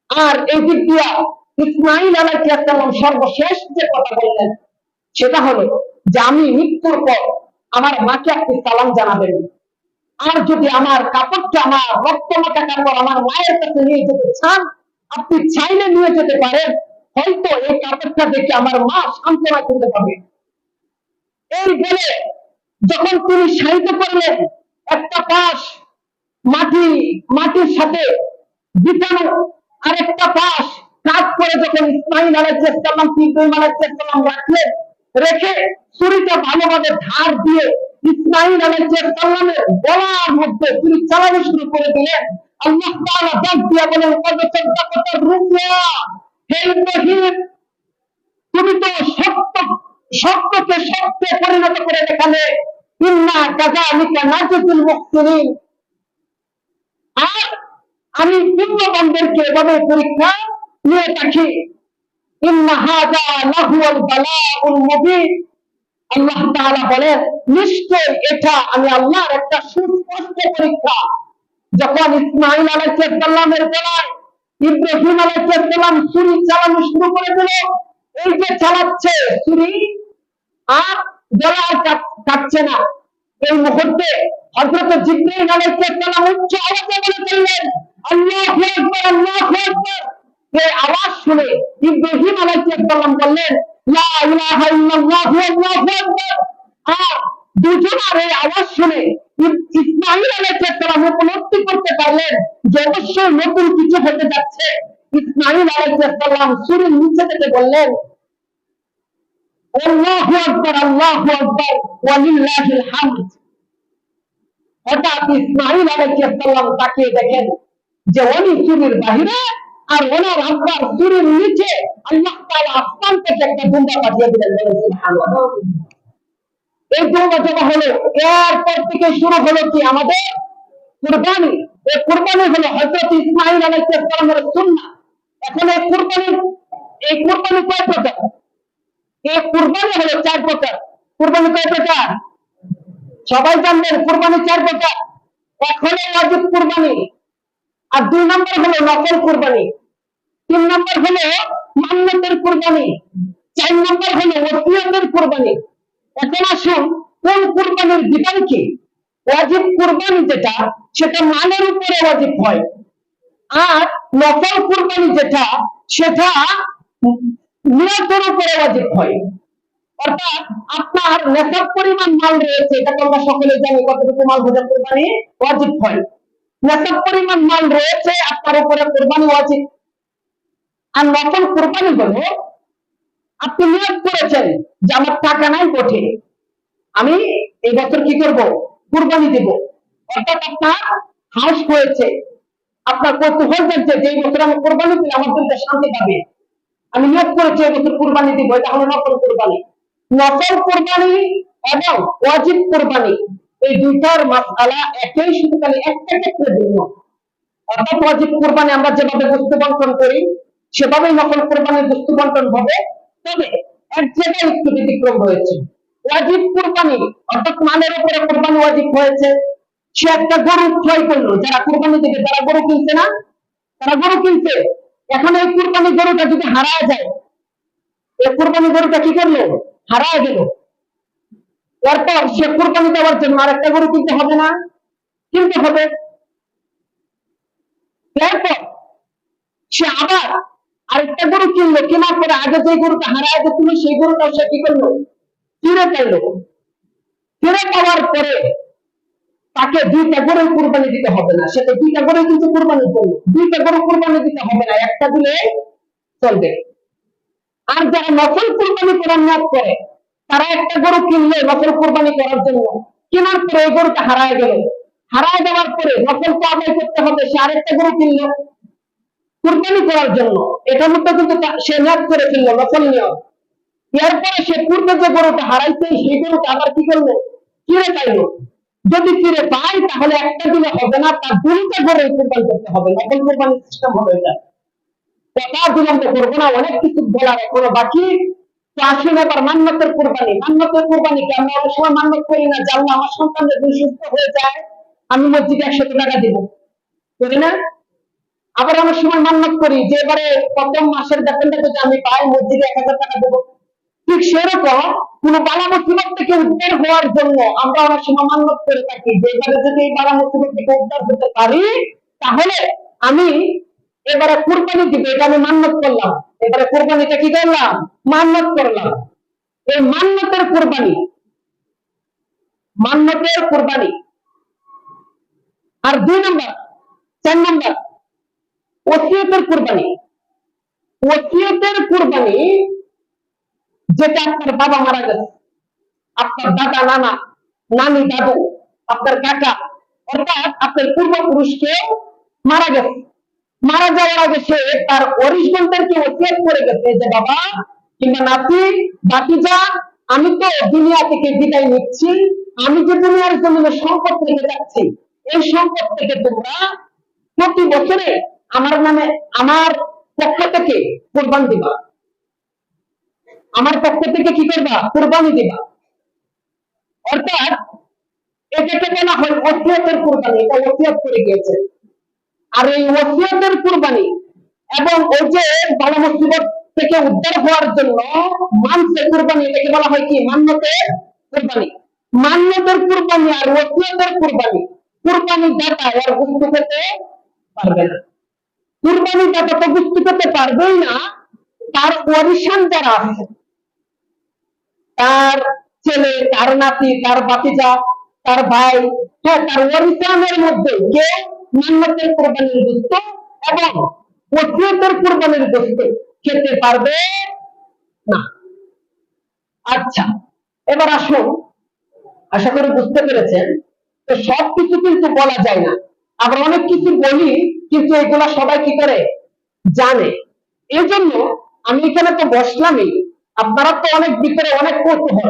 আর এই দিক দিয়া ইসমাইল আলাইহিস সালাম সর্বশেষ যে কথা বললেন সেটা হলো যে আমি মৃত্যুর পর আমার মাকে আপনি সালাম জানাবেন, আর যদি আমার কাপড়টা আমার রক্তমাখা কাপড় আমার মায়ের কাছে নিয়ে যেতে চান আপনি চাইলে নিয়ে যেতে পারেন, হয়তো এই কাপড়টা দেখে আমার মা সান্ত্বনা করতে পারবে। এই বলে যখন তিনি শায়িত করলেন, একটা পাশ মাটির সাথে বিছানো, আরেকটা পাশ কাজ করে যখন ইসমাইল আলাইহিস সালাম ইব্রাহিম আলাইহিস সালাম রাখলেন, রেখে ছুরিটা ভালোভাবে ধার দিয়ে ইসমাইল আলাইহিস সালামের গলার মধ্যে ছুরি চালানো শুরু করে দিলেন। আল্লাহ তাআলা ডাক দিয়া বলেন, কদ সাদাকাতা রুয়া, হে ইব্রাহিম তুমি তো সত্যকে সত্যে পরিণত করে দেখালে, ইন্না কাযালিকা নাজজিল মুহসিনিন, আর আমি পুণ্যবানদেরকে এভাবে পরীক্ষা নিয়ে থাকি। ইন্না হাযা লাহুল বালাউল মুবিন, আল্লাহ তাআলা বলেন নিশ্চয় এটা আমি আল্লাহর একটা সুস্পষ্ট পরীক্ষা। যখন ইসমাইল আলাইহিস সালামের গলায় ইব্রাহিম আলাইহিস সালাম ছুরি চালানো শুরু করে দিল, এই যে চালাচ্ছে ছুরি আর গলা কাটছে না, এই মুহূর্তে হযরত জিবরাইল আলাইহিস সালাম উচ্চ আওয়াজে বলে চললেন, আল্লাহু আকবার, আল্লাহু আকবার। এই আওয়াজ শুনে ইব্রাহিম আলাইহিস সালাম বললেন, লা ইলাহা ইল্লাল্লাহু আল্লাহু আকবার। আর দুজনের এই আওয়াজ শুনে ইসমাইল আলাইহিস সালাম উপলব্ধি করতে পারলেন যে অবশ্যই নতুন কিছু হতে যাচ্ছে। ইসমাইল আলাইহিস সালাম ছুরির নিচে থেকে বললেন, আল্লাহু আকবার, আল্লাহু আকবার, ওয়া লিল্লাহিল হামদ। হঠাৎ ইসমাইল আলাইহিস সালাম তাকিয়ে দেখেন যে উনি ছুরির বাহিরে আর ওনার আব্বার ছুরির নিচে আল্লাহ তাআলা আসমান থেকে একটা দুম্বা পাঠিয়ে দিলেন। সুবহানাল্লাহ। এই দুম্বা জমা হলো, এরপর থেকে শুরু হলো কি আমাদের কুরবানি। এই কুরবানি হলো হযরত ইসমাইল আলাইহিস সালামের সুন্নাহ। এখন এই কুরবানি কয় প্রকার? এই কুরবানি হলো 4 প্রকার। কুরবানি কয় প্রকার? সবাই জানবেন কুরবানি 4 প্রকার। এক হলো ওয়াজিব কুরবানি, আর 2 নম্বর হলো নফল কুরবানি, 3 নম্বর হলো মান্নাতের কুরবানি, 4 নম্বর হলো ওসিয়তের কুরবানি। এখন আসুন কোন কুরবানির বিধান কি? ওয়াজিব কুরবানি যেটা সেটা মালের উপরে ওয়াজিব হয়, আর নফল কুরবানি যেটা সেটা নিয়তের উপরে ওয়াজিব হয়। অর্থাৎ আপনার নেশাব পরিমাণ মাল রয়েছে, এটাকে আমরা সকলে জানি কতটুকু মাল হলে কুরবানি ওয়াজিব হয়। নেশাব পরিমাণ মাল রয়েছে আপনার উপরে কুরবানি ওয়াজিব। আর নফল কুরবানি হলো আপনি নিয়ত করেছেন যে আমার টাকা নাই কোঠে, আমি এই বছর কি করব? কুরবানি দেব। অর্থাৎ আপনার হাউস হয়েছে, আপনার কৌতূহল জানছে যে এই বছর আমি কুরবানি দিলে আমার দিলটা শান্তি পাবে, আমি নিয়ত করেছি এই বছর কুরবানি দিব, এটা হলো নফল কুরবানি। নফল কুরবানি এবং ওয়াজিব কুরবানি এই দুইটার মাসআলা একই, শুধু খালি একটা ক্ষেত্রে ভিন্ন। অর্থাৎ ওয়াজিব কুরবানি আমরা যেভাবে বস্তু বন্টন করি সেভাবেই নফল কুরবানির বস্তু বন্টন হবে, তবে এক জায়গায় একটু ব্যতিক্রম রয়েছে। ওয়াজিব কুরবানি অর্থাৎ মালের উপরে কুরবানি ওয়াজিব হয়েছে, সে একটা গরু ক্রয় করলো, যারা কুরবানি দেবে তারা গরু কিনছে না, তারা গরু কিনছে। এখন এই কুরবানি গরুটা যদি হারায় যায়, এই কুরবানি গরুটা কি করলো? হারায় গেল। এরপর সে কুরবানি দেওয়ার জন্য আরেকটা গরু কিনতে হবে না? কিনতে হবে। এরপর সে আবার আরেকটা গরু কিনলো, কেনার পরে আগে যে গরুটা হারায় গেছিল সেই গরুটাও সে কি করলো? ফিরে পেলো। ফিরে পাওয়ার পরে তাকে 2টা গরু কুরবানি দিতে হবে না, সেটা 2টা গরু কিন্তু কুরবানির জন্য, 2টা গরু কুরবানি দিতে হবে না, একটা দিলে চলবে। আর যারা নফল কুরবানি করার নিয়ত করে তারা একটা গরু কিনলে নফল কুরবানি করার জন্য, কেনার পরে এই গরুটা হারায় গেল, হারায় যাওয়ার পরে নফল তো আদায় করতে হবে, সে আরেকটা গরু কিনলো কুরবানি করার জন্য, এটার মধ্যে কিন্তু সে নিয়ত করে ফেললো নফল নিয়ত। এরপরে সে পূর্বে যে গরুটা হারাইছে সেই গরুটা আবার কি করলো? ফিরে পাইলো। যদি ফিরে পায় তাহলে একটা দিলে হবে না, তার 2টা গরু কুরবানি করতে হবে, নফল কুরবানির সিস্টেম হবে এটা। কথা বিলম্ব করবো না, অনেক কিছু বলার এখনো বাকি। তো আসুন এবার মান্নাতের কুরবানি। মান্নাতের কুরবানি কি? আমরা অনেক সময় মান্নাত করি না যে আল্লাহ আমার সন্তান যদি সুস্থ হয়ে যায় আমি মসজিদে 100 টাকা দিব, করি না? আবার অনেক সময় মান্যত করি যে এবারে প্রথম মাসের বেতনটা যদি আমি পাই মসজিদে 1,000 টাকা দেবো। ঠিক সেরকম কোন বালা মুসিবত থেকে উদ্ধার হওয়ার জন্য আমরা অনেক সময় মান্যত করে থাকি যে এবারে যদি এই বালা মুসিবত থেকে উদ্ধার হতে পারি তাহলে আমি এবারে কুরবানি দিব, এটা আমি মান্যত করলাম। এবারে কুরবানিটা কি করলাম? মান্যত করলাম। এই মান্যতের কুরবানি, মান্যতের কুরবানি। আর 2 নম্বর, 4 নম্বর ওসিয়তের কুরবানি। ওসিয়তের কুরবানি যেটা আপনার বাবা মারা গেছে, আপনার দাদা, নানা, নানি, দাদু, আপনার কাকা, অর্থাৎ আপনার পূর্বপুরুষকে মারা গেছে। মারা যাওয়ার আগে সে তার ওয়ারিশগণদেরকে ওসিয়ত করে গেছে যে বাবা কিংবা নাতি, ভাতিজা, আমি তো দুনিয়া থেকে বিদায় নিচ্ছি, আমি যে দুনিয়ার জমিনে সম্পদ রেখে যাচ্ছি, এই সম্পদ থেকে তোমরা প্রতি বছরে আমার নামে, আমার পক্ষ থেকে কোরবান দিবা, আমার পক্ষ থেকে কি করবা? কোরবানি দিবা। অর্থাৎ এটাকে বলা হয় ওসিয়তের কুরবানি, এটা ওসিয়ত করে গিয়েছে। আর এই ওসিয়তের কুরবানি এবং ওই যে বালা মুসিবত থেকে উদ্ধার হওয়ার জন্য মানসে কুরবানি, এটাকে বলা হয় কি? মান্যতের কুরবানি। মান্যতের কুরবানি আর ওসিয়তের কুরবানি, কুরবানি দাতা এর গুস্ত খেতে পারবে না। কুরবানি দাতা তো গুস্ত খেতে পারবেই না, তার ওয়ারিশান যারা আছে, তার ছেলে, তার নাতি, তার ভাতিজা, তার ভাই, হ্যাঁ, তার ওয়ারিসানের মধ্যে কেউ মান্যতের কুরবানির গোশত এবং ওসিয়তের কুরবানির গোশত খেতে পারবে না। আচ্ছা, এবার আসুন, আশা করি বুঝতে পেরেছেন। তো সবকিছু কিন্তু বলা যায় না, আবার অনেক কিছু বলি কিন্তু এগুলা সবাই কি করে? জানে। এই জন্য আমি এখানে তো বসলামই, আপনারা তো অনেক ভিতরে অনেক কৌতূহল,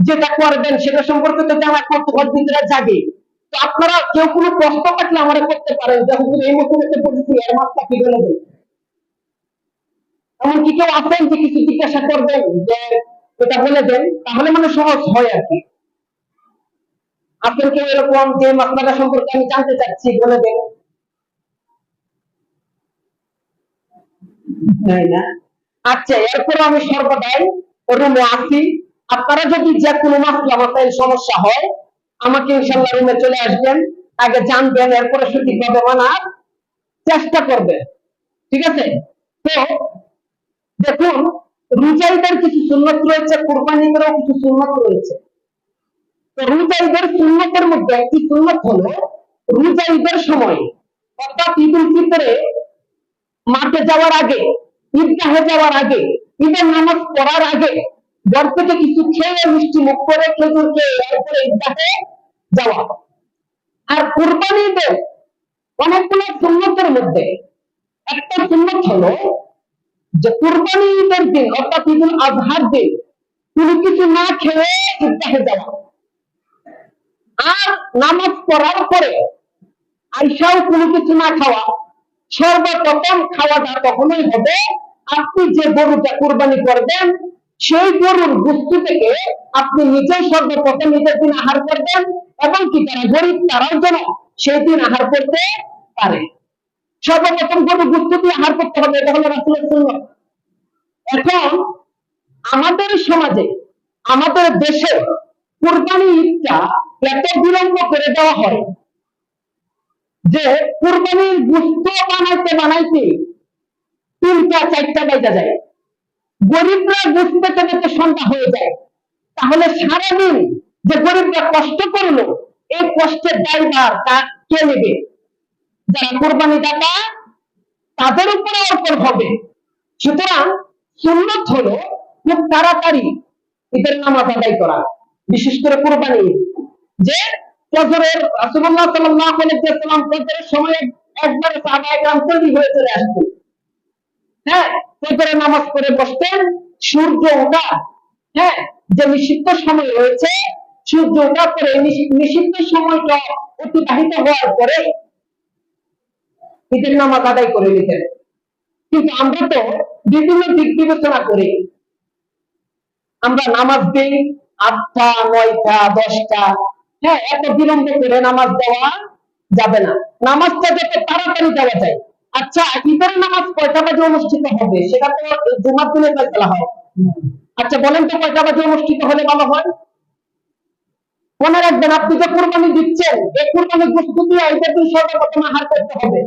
যেটা করবেন সেটা সম্পর্কে তো জানা কৌতূহল ভিতরে জাগে। তো আপনারা কেউ কোনো প্রশ্ন থাকলে আমরা করতে পারেন যে হুজুর এই মসজিদে পড়েছি এর মাসটা কি বলে দেন। এমন কি কেউ আছেন যে কিছু জিজ্ঞাসা করবেন যে এটা বলে দেন, তাহলে মানে সহজ হয় আর কি। আপনার কেউ এরকম যে মাসলাটা সম্পর্কে আমি জানতে চাচ্ছি বলে দেন? নাই না? আচ্ছা, এরপরে আমি সর্বদাই রুমে আসি। আপনারা যদি যে কোনো মাসলা মাসাইল সমস্যা হয় আমাকে ইনশাআল্লাহ রুমে চলে আসবেন, আগে জানবেন, এরপরে সঠিকভাবে মানার চেষ্টা করবেন। ঠিক আছে? তো দেখুন, রোজা ঈদের কিছু সুন্নত রয়েছে, কুরবানি ঈদেরও কিছু সুন্নত রয়েছে। তো রোজা ঈদের সুন্নতের মধ্যে একটি সুন্নত হলো রোজা ঈদের সময়, অর্থাৎ ঈদ উল ফিতরে মাঠে যাওয়ার আগে, ঈদগাহে যাওয়ার আগে, ঈদের নামাজ পড়ার আগে ঘর থেকে কিছু খেয়ে মিষ্টি মুখ করে খেজুর খেয়ে এরপরে ঈদগাহে যাওয়া। আর কুরবানি ঈদের অনেকগুলো সুন্নতের মধ্যে একটা সুন্নত হলো যে কুরবানি ঈদের দিন অর্থাৎ ঈদুল আজহার দিন কোনো কিছু না খেয়ে ঈদগাহে যাওয়া। আর নামাজ পড়ার পরে আইসাও কোনো কিছু না খাওয়া। সর্বপ্রথম খাওয়াটা কখনোই হবে আপনি যে গরুটা কুরবানি করবেন সেই গরুর গোশত থেকে আপনি নিজেই সর্বপ্রথম ঈদের দিন আহার করবেন, এবং কি যারা গরিব তারাও যেন সেই দিন আহার করতে পারে। সর্বপ্রথম গরুর গোশত দিয়ে আহার করতে হবে, এটা হলো রাসূলের সুন্নাত। এখন আমাদের সমাজে, আমাদের দেশে কুরবানি ঈদটা এত বিলম্ব করে দেওয়া হয় যে কুরবানির গোশত বানাইতে বানাইতে 3টা 4টা বেজে যায়। গরিবরা গোশত পেতে সন্ধ্যা হয়ে যায়। তাহলে সারাদিন যে গরিবরা কষ্ট করলো, এই কষ্টের দায়ভার কে নেবে? যারা কুরবানি দাতা তাদের উপরে অর্পণ হবে। সুতরাং সুন্নত হলো খুব তাড়াতাড়ি ঈদের নামাজ আদায় করা, বিশেষ করে কুরবানি যে ফজরের রাসূলুল্লাহ সাল্লাল্লাহু আলাইহি ওয়াসাল্লাম ফজরের সময় একবারে সাহাবায়ে কেরাম তৈরি হয়ে চলে আসতেন। হ্যাঁ, ফজরের নামাজ পড়ে বসতেন, সূর্য ওঠা, হ্যাঁ, যে নিষিদ্ধ সময় রয়েছে সূর্য ওঠার পরে নিষিদ্ধ সময়টা অতিবাহিত হওয়ার পরে ঈদের নামাজ আদায় করে নিতেন। কিন্তু আমরা তো বিভিন্ন দিক বিবেচনা করি, আমরা নামাজ দিই 8টা 9টা 10টা, হ্যাঁ, এত বিলম্ব করে নামাজ দেওয়া যাবে না। নামাজটা যত তাড়াতাড়ি দেওয়া যায় আচ্ছা, ঈদের নামাজ কয়টা বাজে অনুষ্ঠিত হবে সেটা তো জুমার দিনে ফয়সালা হয়। আচ্ছা বলেন তো কয়টা বাজে অনুষ্ঠিত হলে ভালো হয়? মনে রাখবেন, আপনি যে কোরবানি দিচ্ছেন এই কোরবানির গোশত দিয়ে ঈদের দিন সর্বপ্রথম আহার করতে হবে।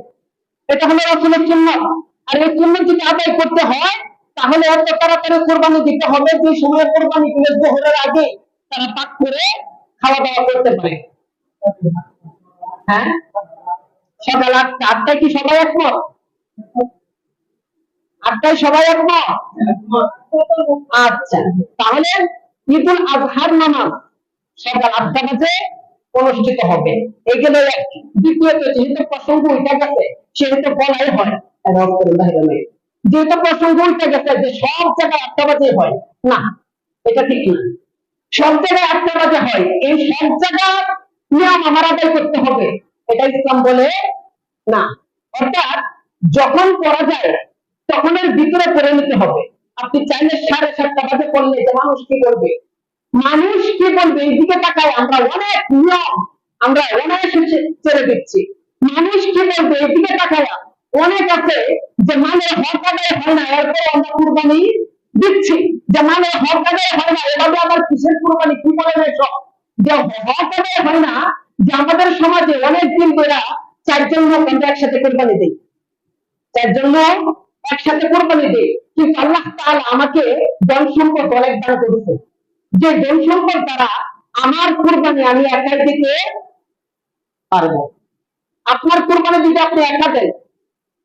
এটা হলো রাসূলের সুন্নাত। আর এই সুন্নাত যদি আদায় করতে হয় তাহলে এত তাড়াতাড়ি কোরবানি দিতে হবে যে সময় কোরবানি দিলে যোহরের আগে তারা পাক করে খাওয়া দাওয়া করতে পারে। হ্যাঁ, সকাল 8টায় কি সবাই একমত? 8টায় সবাই একমত? আচ্ছা, তাহলে ঈদুল আজহার নামাজ সকাল 8টা বাজে অনুষ্ঠিত হবে। এগুলো দ্বিতীয়ত যেহেতু প্রসঙ্গ উঠে গেছে সেহেতু বলাই হয় যেহেতু প্রসঙ্গ উঠে গেছে যে সব জায়গায় 8টা বাজে হয় না, এটা ঠিক না। সব জায়গায় 8টা বাজে হয়, এই সব জায়গায় নিয়ম আমার আদায় করতে হবে, এটা ইসলাম বলে না। অর্থাৎ যখন পড়া যায় তখন এর ভিতরে পড়ে নিতে হবে। আপনি চাইলে 7:30 বাজে পড়লে যে মানুষ কি করবে, মানুষ কি বলবে এই দিকে তাকায় আমরা অনেক নিয়ম আমরা অনায়াসে ছেড়ে দিচ্ছি। মানুষ কি বলবে এই দিকে তাকায় অনেক আছে যে মানে হক আদায় হয় না এরপরে আমরা কুরবানি দিচ্ছি, যে মানে হক আদায় হয় না এভাবে আবার কিসের কুরবানি, কি বলে সব যে হক আদায় হয় না। যে আমাদের সমাজে অনেক দিন ধরে 4জন লোক আমরা একসাথে কুরবানি দিই, 4জন লোক একসাথে কোরবানি দেয়, কিন্তু আল্লাহ তাআলা আমাকে ধন সম্পদ অনেক দান করেছে, যে ধন সম্পদ দ্বারা আমার কোরবানি আমি একাই দিতে পারবো। আপনার কোরবানি যদি আপনি একা দেন,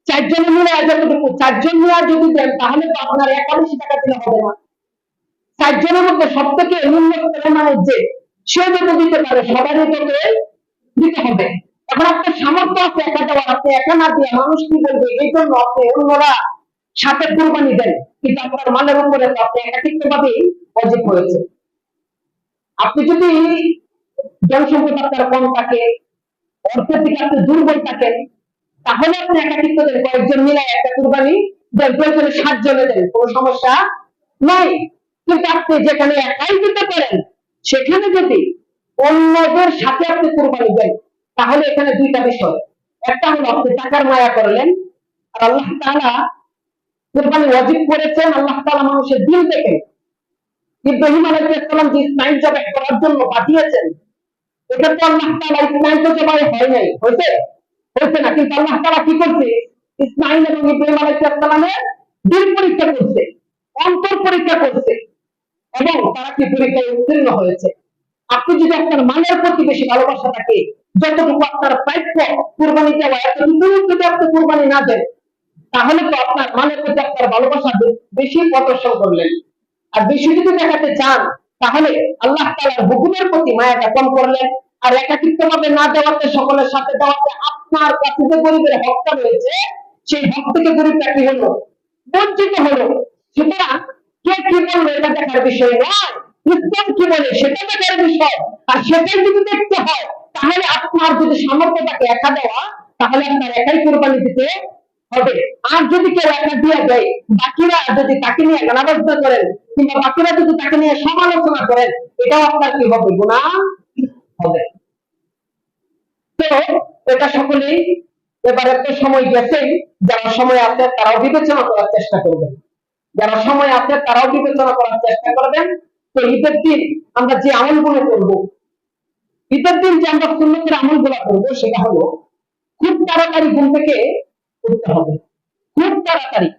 4জন মিলে যতটুকু 4জন মিলে যদি দেন তাহলে তো আপনার 81 টাকা দিলে হবে না। 4জনের মধ্যে সব থেকে ন্যূনতম মানুষ যে সে যত দিতে পারে সবারই তত দিতে হবে। এখন আপনার সামর্থ্য আছে একা দেওয়ার, আপনি একা না দিয়ে মানুষ কি বলবে এই জন্য আপনি অন্যরা সাথে কোরবানি দেন, কিন্তু আপনার মালের উপরে তো আপনি একাকিত্ব ভাবে ওয়াজিব হয়েছে। আপনি যদি জনসংখ্যা আপনার কম থাকে, অর্থের দিকে আপনি দুর্বল থাকেন, তাহলে আপনি একাকিত্ব দেন, কয়েকজন মিলে একটা কোরবানি দেন, প্রয়োজনে 7জনে দেন, কোনো সমস্যা নাই। কিন্তু আপনি যেখানে একাই দিতে পারেন সেখানে যদি অন্যদের সাথে আপনি কোরবানি দেন তাহলে এখানে দুইটা বিষয়, একটা হলো আপনি টাকার মায়া করলেন, আর আল্লাহ তাআলা কোরবানি ওয়াজিব করেছেন আল্লাহ তাআলা মানুষের দিল থেকে। ইব্রাহিম আলাইহিস সালাম যে ইসমাঈল জবাই করার জন্য পাঠিয়েছেন, এটা তো আল্লাহ তাআলা ইসমাঈল তো জবাই হয় নাই, হয়েছে হয়েছে না, কিন্তু আল্লাহ তাআলা কি করছে ইসমাঈল এবং ইব্রাহিম আলাইহিস সালামের দিল পরীক্ষা করছে, অন্তর পরীক্ষা করছে, এবং তারা কি পরীক্ষায় উত্তীর্ণ হয়েছে। আপনি যদি আপনার মানের প্রতি বেশি ভালোবাসা থাকে, যতটুকু আপনার প্রাপ্য কুরবানি দেওয়া এতটুকু যদি আপনি কুরবানি না দেন তাহলে তো আপনার মানের প্রতি আপনার ভালোবাসা বেশি প্রদর্শন করলেন। আর বেশি যদি দেখাতে চান তাহলে আল্লাহ তাআলার হুকুমের প্রতি মায়াটা কম করলেন। আর একাকিত্ব ভাবে না দেওয়াতে সকলের সাথে দেওয়াতে আপনার কাছে যে গরিবের হকটা রয়েছে সেই হক থেকে গরিবটা কি হলো, বঞ্চিত হলো। সুতরাং কে কি বলবে এটা দেখার বিষয় নয়, ইসলাম কি বলে সেটা দেখার বিষয়। আর সেটাই যদি দেখতে হয় তাহলে আপনার যদি সামর্থ্য থাকে একা দেওয়া তাহলে আপনার একাই কোরবানি দিতে হবে। আর যদি কেউ একা দিয়ে দেয়, বাকিরা যদি তাকে নিয়ে গালাগালাজ করেন কিংবা বাকিরা যদি তাকে নিয়ে সমালোচনা করেন, এটাও আপনার কি হবে, গুনাহ হবে। তো এটা সকলেই এবারে তো সময় গেছে, যারা সময় আছে তারাও বিবেচনা করার চেষ্টা করবেন, যারা সময় আছে তারাও বিবেচনা করার চেষ্টা করবেন। তো ঈদের দিন আমরা যে আমলগুলো করব, ঈদের দিন যে আমরা সুন্নতের আমলগুলো করব সেটা হলো খুব তাড়াতাড়ি ঘুম থেকে উঠতে হবে, খুব তাড়াতাড়ি।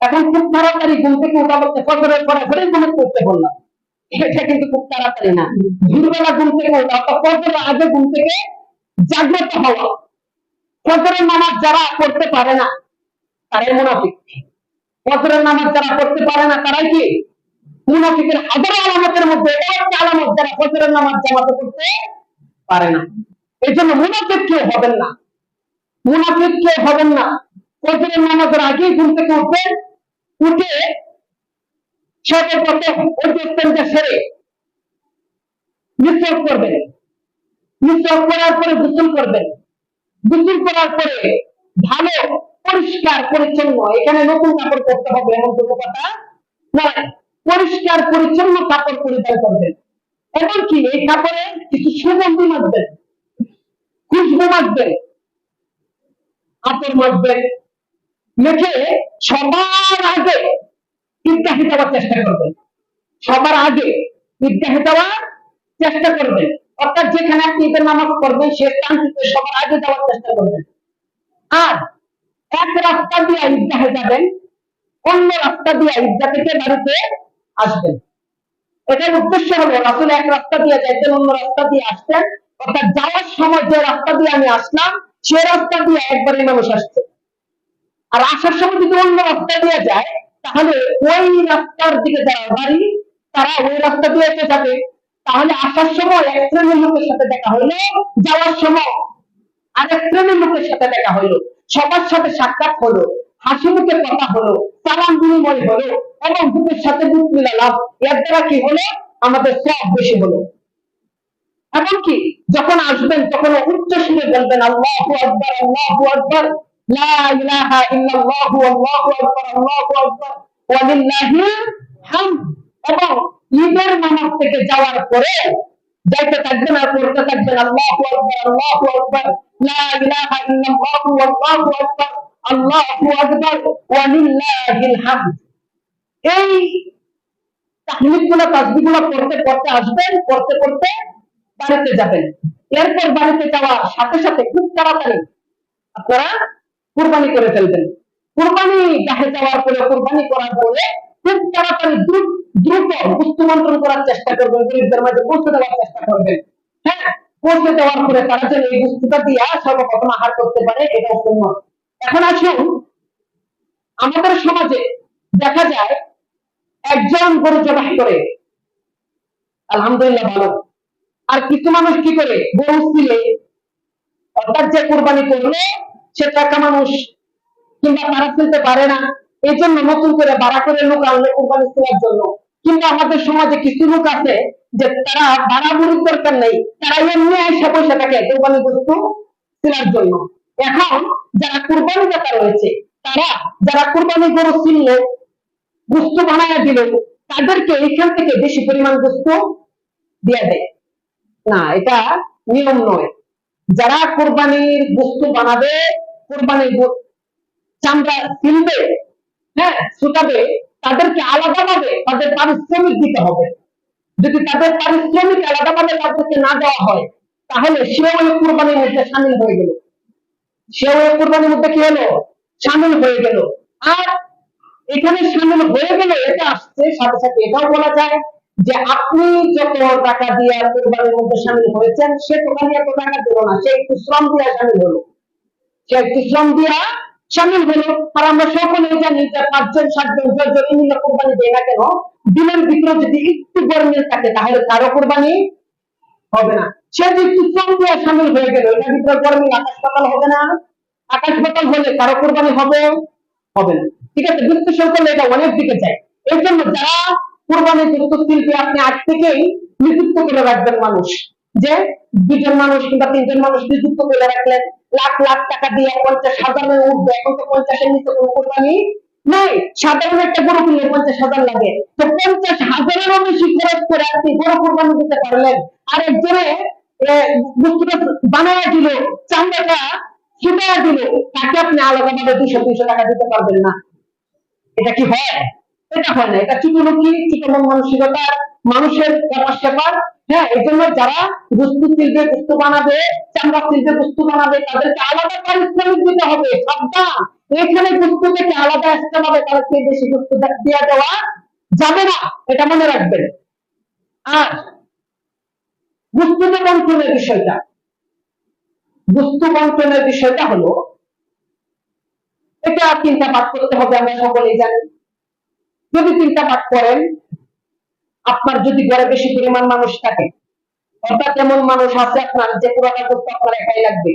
এখন খুব তাড়াতাড়ি ঘুম থেকে উঠা বলতে ফজরের পরে ঘরে ঘুম করতে বললাম, এটা কিন্তু খুব তাড়াতাড়ি না। ভোরবেলা ঘুম থেকে ওঠা অর্থাৎ ফজরের আগে ঘুম থেকে জাগ্রত হওয়া। ফজরের নামাজ যারা পড়তে পারে না তারাই মুনাফিক। ফজরের নামাজ যারা পড়তে পারে না তারাই কি মুনাফিকের হাজারো আলামতের মধ্যে এটা একটা আলামত, যারা ফজরের নামাজ জামাতে পড়তে পারে না। এই জন্য মুনাফিক কেউ হবেন না, মুনাফিক কেউ হবেন না। ফজরের নামাজের আগেই ঘুম থেকে উঠবেন, উঠে সর্বপ্রথম অজুস্থানটা সেরে মিসওয়াক করবেন, মিসওয়াক করার পরে গোসল করবেন, গোসল করার পরে ভালো পরিষ্কার পরিচ্ছন্ন, এখানে নতুন কাপড় পরতে হবে এমন কোনো কথা নয়, পরিষ্কার পরিচ্ছন্ন কাপড় পরিধান করবেন। এমনকি এই কাপড়ে কিছু সুগন্ধি মাখবেন, খুশবু মাখবেন, আতর মাখবেন, মেখে সবার আগে ঈদগাহে যাওয়ার চেষ্টা করবেন, সবার আগে ঈদগাহে যাওয়ার চেষ্টা করবেন। অর্থাৎ যেখানে আপনি ঈদের নামাজ পড়বেন সে স্থানটিতে সবার আগে যাওয়ার চেষ্টা করবেন। আর এক রাস্তা দিয়ে ঈদগাহে যাবেন, অন্য রাস্তা দিয়ে ঈদগাহ থেকে বাড়িতে আসবেন। এটার উদ্দেশ্য হলো রাসূল এক রাস্তা দিয়ে যাইতেন, অন্য রাস্তা দিয়ে আসতেন। অর্থাৎ যাওয়ার সময় যে রাস্তা দিয়ে আমি আসলাম সে রাস্তা দিয়ে একবারে মানুষ আসছে, আর আসার সময় যদি অন্য রাস্তা দিয়ে যায় তাহলে ওই রাস্তার দিকে যারা বাড়ি তারা ওই রাস্তা দিয়ে এসে যাবে। তাহলে আসার সময় এক শ্রেণীর লোকের সাথে দেখা হইলো, যাওয়ার সময় আরেক শ্রেণীর লোকের সাথে দেখা হইলো, সবার সাথে সাক্ষাৎ হলো, হাসি মুখে কথা হলো, সালাম বিনিময় হলো এবং দুটোর সাথে দুধ মিলালাম। এর দ্বারা কি হলো? আমাদের সব বেশি হলো। এমনকি যখন আসবেন তখন উচ্চ সুরে বলবেন আল্লাহু আকবার, আল্লাহু আকবার, লা ইলাহা ইল্লাল্লাহু, আল্লাহু আকবার, আল্লাহু আকবার, ওয়া লিল্লাহিল হামদ। এবং ঈদের নামাজ থেকে যাওয়ার পরে যাইতে থাকবেন আর পড়তে থাকবেন আল্লাহু আকবার, আল্লাহু আকবার, লা ইলাহা ইল্লাল্লাহু, আল্লাহু আকবার, আল্লাহু আকবার, ওয়া লিল্লাহিল হামদ। এই তাহমিদগুলো তাসবিহগুলো পড়তে পড়তে আসবেন, পড়তে পড়তে বাড়িতে যাবেন। এরপর বাড়িতে যাওয়ার সাথে সাথে খুব তাড়াতাড়ি আপনারা কুরবানি করে ফেলবেন। কুরবানি গাহে যাওয়ার পরে, কুরবানি করার পরে খুব তাড়াতাড়ি দ্রুত বস্তু বন্টন করার চেষ্টা করবেন, গরিবদের মাঝে পৌঁছে দেওয়ার চেষ্টা করবেন। হ্যাঁ, পৌঁছে দেওয়ার পরে তারা যেন এই বস্তুটা দিয়ে সর্বপ্রথম আহার করতে পারে, এটা সুন্নাত। এখন আসুন, আমাদের সমাজে দেখা যায় একজন গরু জবাই করে, আলহামদুলিল্লাহ ভালো। আর কিছু মানুষ কি করে? গরু ছিলে, অর্থাৎ যে কোরবানি করলো সে টাকা মানুষ কিংবা তারা ফেলতে পারে না, এই জন্য নতুন করে ভাড়া করে লোক আনলো কোরবানি তোলার জন্য। কিন্তু আমাদের সমাজে কিছু লোক আছে যে তারা ভাড়া বুড়ির দরকার নেই, তারা এমনি এসে পয়সা থাকে কোরবানি বস্তু তোলার জন্য। এখন যারা কোরবানি দাতা রয়েছে, তারা যারা কোরবানি গরু ছিল, বস্তু বানায় দিল, তাদেরকে এখান থেকে বেশি পরিমাণ বস্তু দিয়ে দেয় না, এটা নিয়ম নয়। যারা কোরবানির বস্তু বানাবে, কোরবানির চামড়া কিনবে, হ্যাঁ শুকাবে, তাদেরকে আলাদাভাবে তাদের পারিশ্রমিক দিতে হবে। যদি তাদের পারিশ্রমিক আলাদাভাবে তাদেরকে না দেওয়া হয় তাহলে সেও ওই কোরবানির মধ্যে সামিল হয়ে গেল, সেও ওই কোরবানির মধ্যে কি হলো? সামিল হয়ে গেল। আর এখানে সামিল হয়ে গেল, এটা আসছে সাথে সাথে এটাও বলা যায় যে আপনি যত টাকা দিয়ে কোরবানির মধ্যে সামিল হয়েছেন সে ওখানে এত টাকা দিল না, সে একটু শ্রম দিয়ে সামিল হলো, সে একটু শ্রম দিয়ে সামিল হলো। আর আমরা সকলেই জানি যে ৫ জন ৭ জন যতজন মিলে কোরবানি দেয় না কেন, দিনের ভিতরে যদি একটু গরমিল থাকে তাহলে কারো কোরবানি হবে না। সে যে একটু শ্রম দিয়ে সামিল হয়ে গেল, এটার ভিতরে গরমিল আকাশ পাতাল হবে না? আকাশ পাতাল হলে কারো কোরবানি হবে? হবে না। ঠিক আছে, বিশ্লেষণ করলে এটা অনেক দিকে যায়। এই জন্য যারা কোরবানির যুক্ত শিল্পী আপনি আজ থেকেই নিযুক্ত করে রাখবেন মানুষ, যে ২ জন মানুষ কিংবা ৩ জন মানুষ নিযুক্ত করে রাখলেন, লাখ লাখ টাকা দিয়ে ৫০,০০০-এর উঠবে। এখন তো ৫০-এর নিচে কোনো কোরবানি নাই, সাধারণ একটা গরু কিনলে ৫০,০০০ লাগে, তো ৫০,০০০-এরও বেশি খরচ করে আপনি গরু কোরবানি দিতে পারলেন। আর একজনে বস্তুটা বানায় দিল, চামড়াটা ছিটায় দিল, তাকে আপনি আলাদাভাবে ২০০-৩০০ টাকা দিতে পারবেন না। এটা কি হয়? এটা হয় না। এটা ছোটলোকি, ছোট মন মানসিকতা, মানুষের ব্যাপার স্যাপার। হ্যাঁ, এই জন্য যারা বস্তু শিল্পে বস্তু বানাবে, চামড়া শিল্পে বস্তু বানাবে, তাদেরকে আলাদা পারিশ্রমিক দিতে হবে। সাবধান, এখানে বস্তু থেকে আলাদা আসতে হবে, তাদেরকে বেশি বস্তু দেওয়া দেওয়া যাবে না, এটা মনে রাখবেন। আর বস্তু বন্টনের বিষয়টা, বস্তু বন্টনের বিষয়টা হলো, এটা ৩টা ভাগ করতে হবে, আমরা সকলেই জানি। যদি ৩টা ভাগ করেন, আপনার যদি ঘরে বেশি পরিমাণ মানুষ থাকে, অর্থাৎ এমন মানুষ আছে আপনার যে পুরোটা বস্তু আপনার একাই লাগবে,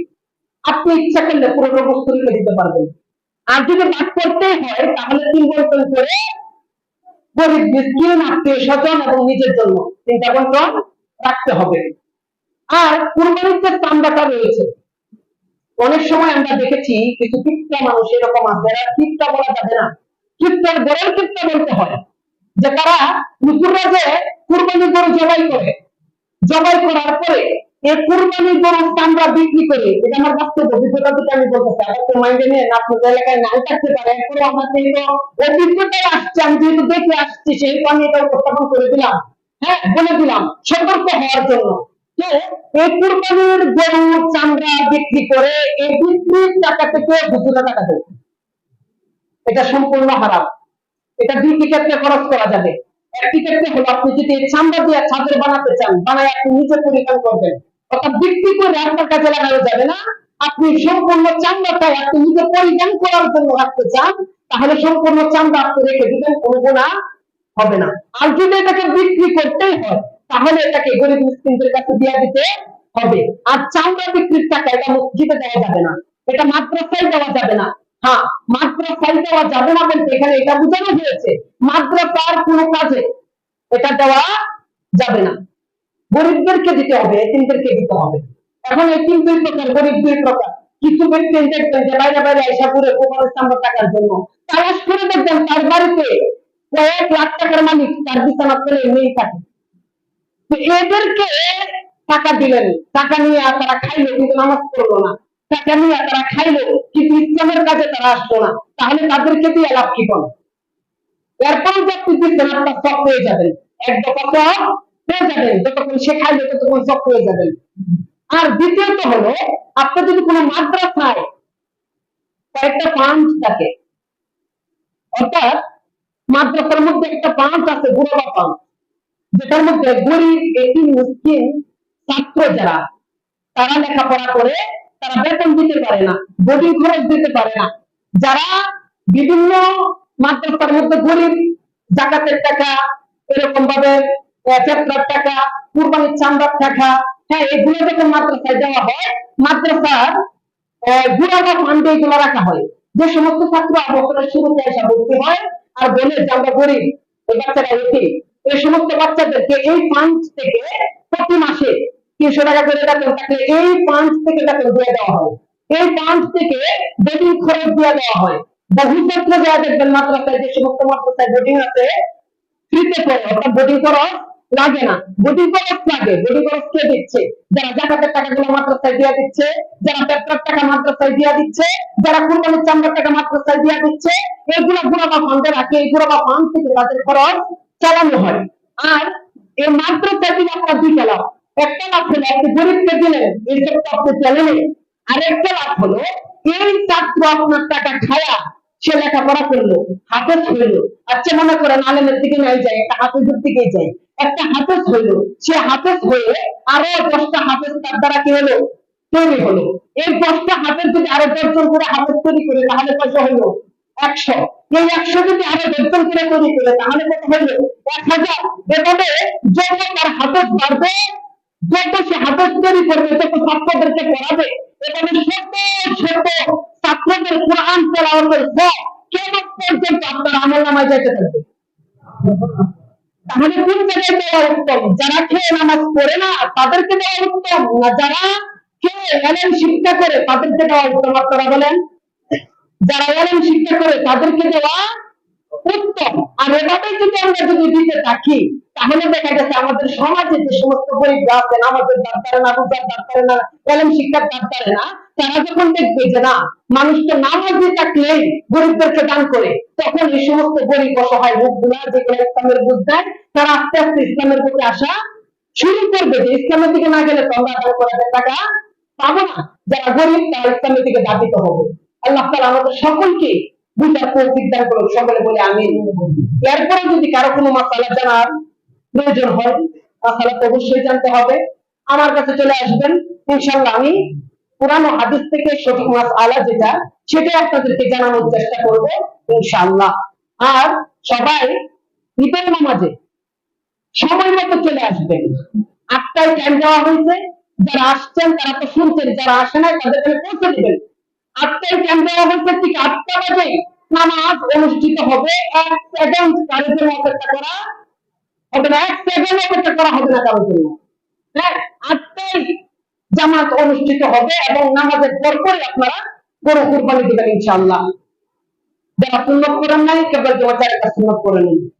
আপনি ইচ্ছা করলে পুরোটা বস্তু রেখে দিতে পারবেন। আর যদি ভাগ করতে হয় তাহলে ৩ বন্টন করে গরিব মিসকিন, আত্মীয় স্বজন এবং নিজের জন্য ৩টা বন্টন রাখতে হবে। আর কুরবানির যে চামড়াটা রয়েছে, অনেক সময় আমরা দেখেছি কিছু কিপটা মানুষ এরকম আছে, এরা কিপটা বলা যাবে না, কিপটার বড় কিপটা বলতে হয়, যে তারা হুজুররা যে কুরবানি গরু জবাই করে, জবাই করার পরে এই কুরবানি গরুর চামড়া বিক্রি করে, এটা আমার বাস্তব অভিজ্ঞতা থেকে আমি বলতেছি, আপনার মাইন্ডে নিয়ে আপনাদের এলাকায় নাই থাকতে পারে, এরপরে আমার কিন্তু অভিজ্ঞতায় আসছে, আমি যেহেতু দেখে আসছি সেহেতু আমি এটা উপস্থাপন করে দিলাম, হ্যাঁ বলে দিলাম সতর্ক হওয়ার জন্য। তো এই কুরবানির গরুর চামড়া বিক্রি করে এই বিক্রির টাকা থেকে হুজুরা টাকা দেয়, এটা সম্পূর্ণ হারাম। এটা দুইটি ক্ষেত্রে খরচ করা যাবে। একটি ক্ষেত্রে হলো আপনি যদি চামড়া দিয়ে চাদর বানাতে চান, বানায় আপনি নিজে পরিধান করবেন, অর্থাৎ বিক্রি করে আপনার কাছে লাগানো যাবে না। আপনি সম্পূর্ণ চামড়াটাই আপনি নিজে পরিধান করার জন্য রাখতে চান, তাহলে সম্পূর্ণ চামড়া আপনি রেখে দিবেন, কোনো গুনাহ হবে না। আর যদি এটাকে বিক্রি করতেই হয় তাহলে এটাকে গরিব মিসকিনদের কাছে দিয়ে দিতে হবে। আর চামড়া বিক্রির টাকা এটা মসজিদে দেওয়া যাবে না, এটা মাদ্রাসায় দেওয়া যাবে না। হ্যাঁ, মাদ্রাসায় দেওয়া যাবে না বলতে এখানে এটা বোঝানো হয়েছে মাদ্রাসার কোনো কাজে এটা দেওয়া যাবে না, গরিবদেরকে দিতে হবে, এতিমদেরকে দিতে হবে। এখন এতিম দুই প্রকার, গরিব দুই প্রকার। কিছু ব্যক্তি দেখবেন যে বাইরে বাইরে আইসা পুরো কোরবানির চামড়া টাকার জন্য তালাশ করে দেখবেন তার বাড়িতে কয়েক লাখ টাকার মালিক তার বিছানা ফেলে এমনিই থাকে। তো এদেরকে টাকা দিলেন, টাকা নিয়ে তারা খাইলো কিন্তু নামাজ পড়লো না, টাকা নিয়ে তারা খাইলো কিন্তু ইসলামের কাজে তারা আসলো না, তাহলে তাদেরকে দিয়ে লাভ কি বল? এরপরে যে আপনি দিচ্ছেন আপনার সব হয়ে যাবেন, এক দফা সব হয়ে যাবেন, যতক্ষণ সে খাইলো ততক্ষণ সব হয়ে যাবেন। আর দ্বিতীয়ত হলো, আপনার যদি কোনো মাদ্রাসায় কয়েকটা পাঞ্চ থাকে, অর্থাৎ মাদ্রাসার মধ্যে একটা পাঞ্চ আছে, বুড়া পাঞ্চ, যেটার মধ্যে গরিব এতিম মিসকিন ছাত্র যারা তারা লেখাপড়া করে তারা বেতন দিতে পারে না, বোর্ডিং খরচ দিতে পারে না, যারা বিভিন্ন মাদ্রাসার মধ্যে গরিব জাকাতের টাকা, এরকম ভাবে ফেতরার টাকা, কুরবানির চামড়ার টাকা, হ্যাঁ এগুলো যখন মাদ্রাসায় দেওয়া হয়, মাদ্রাসার গুড়াগা ফান্ডে এগুলো রাখা হয়। যে সমস্ত ছাত্র বছরের শুরুতে এসে ভর্তি হয় আর বলে যে আমরা গরিব, ওই বাচ্চারা এসে এই সমস্ত বাচ্চাদেরকে এই ফান্ড থেকে প্রতি মাসে 300 টাকা করে বেতন থাকলে এই ফান্ড থেকে বেতন দিয়ে দেওয়া হয়, এই ফান্ড থেকে বোর্ডিং খরচ দিয়ে দেওয়া হয়। বহু ছাত্র যারা দেখবেন মাদ্রাসায়, যে সমস্ত মাদ্রাসায় বোর্ডিং আছে ফ্রিতে পড়ে, অর্থাৎ বোর্ডিং খরচ লাগে না, বোর্ডিং খরচ লাগে, বোর্ডিং খরচ কে দিচ্ছে? যারা জাকাতের টাকাগুলো মাদ্রাসায় দিয়ে দিচ্ছে, যারা পেট্রার টাকা মাদ্রাসায় দিয়ে দিচ্ছে, যারা কুরবানির চামড়ার টাকা মাদ্রাসায় দিয়ে দিচ্ছে, এইগুলো গুড়াবা ফান্ডে রাখে, এই গুড়াবা ফান্ড থেকে তাদের খরচ চালানো হয়। আর এই মাদ্রাসায় দিলে আপনার দুইটা লাভ, একটা লাভ হলো আপনি গরিবকে দিলেন, এই সবটা আপনি চালালেন, আর একটা লাভ হলো এই ছাত্র আপনার টাকা খায়া সে লেখাপড়া করলো, হাফেজ হইলো। আচ্ছা মনে করেন আলেমের দিকে নাই যায়, একটা হাফেজের দিকে যায়, একটা হাফেজ হইলো, সে হাফেজ হয়ে আরো 10টা হাফেজ তার দ্বারা কি হলো? তৈরি হলো। এই 10টা হাফেজ যদি আরো 10 জন করে হাফেজ তৈরি করে তাহলে কয়টা হইলো? 100। এই 100 যদি আরো 10 জন করে তৈরি করে তাহলে কত হইলো? 1000। এভাবে যত তার হাফেজ বাড়বে, যত সে হাফেজ তৈরি করবে, তত ছাত্রদেরকে পড়াবে, এভাবে শত শত ছাত্রদের কোরআন তেলাওয়াতের ফল কিয়ামত পর্যন্ত আপনার আমলনামায় যেতে থাকবে। তাহলে কোন জায়গায় দেওয়া উত্তম? যারা খেয়ে নামাজ পড়ে না তাদেরকে দেওয়া উত্তম, না যারা খেয়ে এলেম শিক্ষা করে তাদেরকে দেওয়া উত্তম? আপনারা বলেন। যারা এলেম শিক্ষা করে তাদেরকে দেওয়া উত্তম। আর এভাবে যদি আমরা যদি দিতে থাকি তাহলে দেখা গেছে আমাদের সমাজে যে সমস্ত গরিবরা আছেন, আমাদের ডাক্তারে না, বুঝার ডাক্তারে না, এলেম শিক্ষার ডাক্তারে না, তারা যখন দেখবে যে না মানুষকে নামাজে থাকলেই গরিবদেরকে দান করে, তখন এই সমস্ত গরিব অসহায় লোকগুলা যেগুলো ইসলামের বুঝ দেয়, তারা আস্তে আস্তে ইসলামের প্রতি আসা শুরু করবে, যে ইসলামের দিকে না গেলে তো আমরা আদায় করার টাকা পাবো না। যারা গরিব তারা ইসলামের দিকে ধাবিত হবে। আল্লাহ তাআলা আমাদের সকলকে বুঝার তৌফিক দান করুন, সকলে বলে আমিন। এরপরে যদি কারো কোনো মাসালা জানার প্রয়োজন হয়, মাসালা তো অবশ্যই জানতে হবে, আমার কাছে চলে আসবেন, ইনশাআল্লাহ আমি কোরআন ও হাদিস থেকে সঠিক মাসআলা যেটা সেটা আপনাদেরকে জানানোর চেষ্টা করব ইনশাআল্লাহ। আর সবাই ঈদের নামাজে সময় মতো চলে আসবেন, 8টায় টাইম দেওয়া হয়েছে, যারা আসছেন তারা তো শুনছেন, যারা আসে নাই তাদের কাছে পৌঁছে দিবেন। 8টায় টাইম দেওয়া হয়েছে, ঠিক 8টা বাজে নামাজ অনুষ্ঠিত হবে। 1 সেকেন্ড কারোর জন্য অপেক্ষা করা হবে না, 1 সেকেন্ড অপেক্ষা করা হবে না কারোর জন্য। হ্যাঁ, 8টায় জামাত অনুষ্ঠিত হবে এবং নামাজের পরপরই আপনারা গরু কুরবানি দিবেন ইনশাআল্লাহ। যারা সুন্নাত করেন নাই কেবল জমাতে একটা সুন্নাত করে নিন।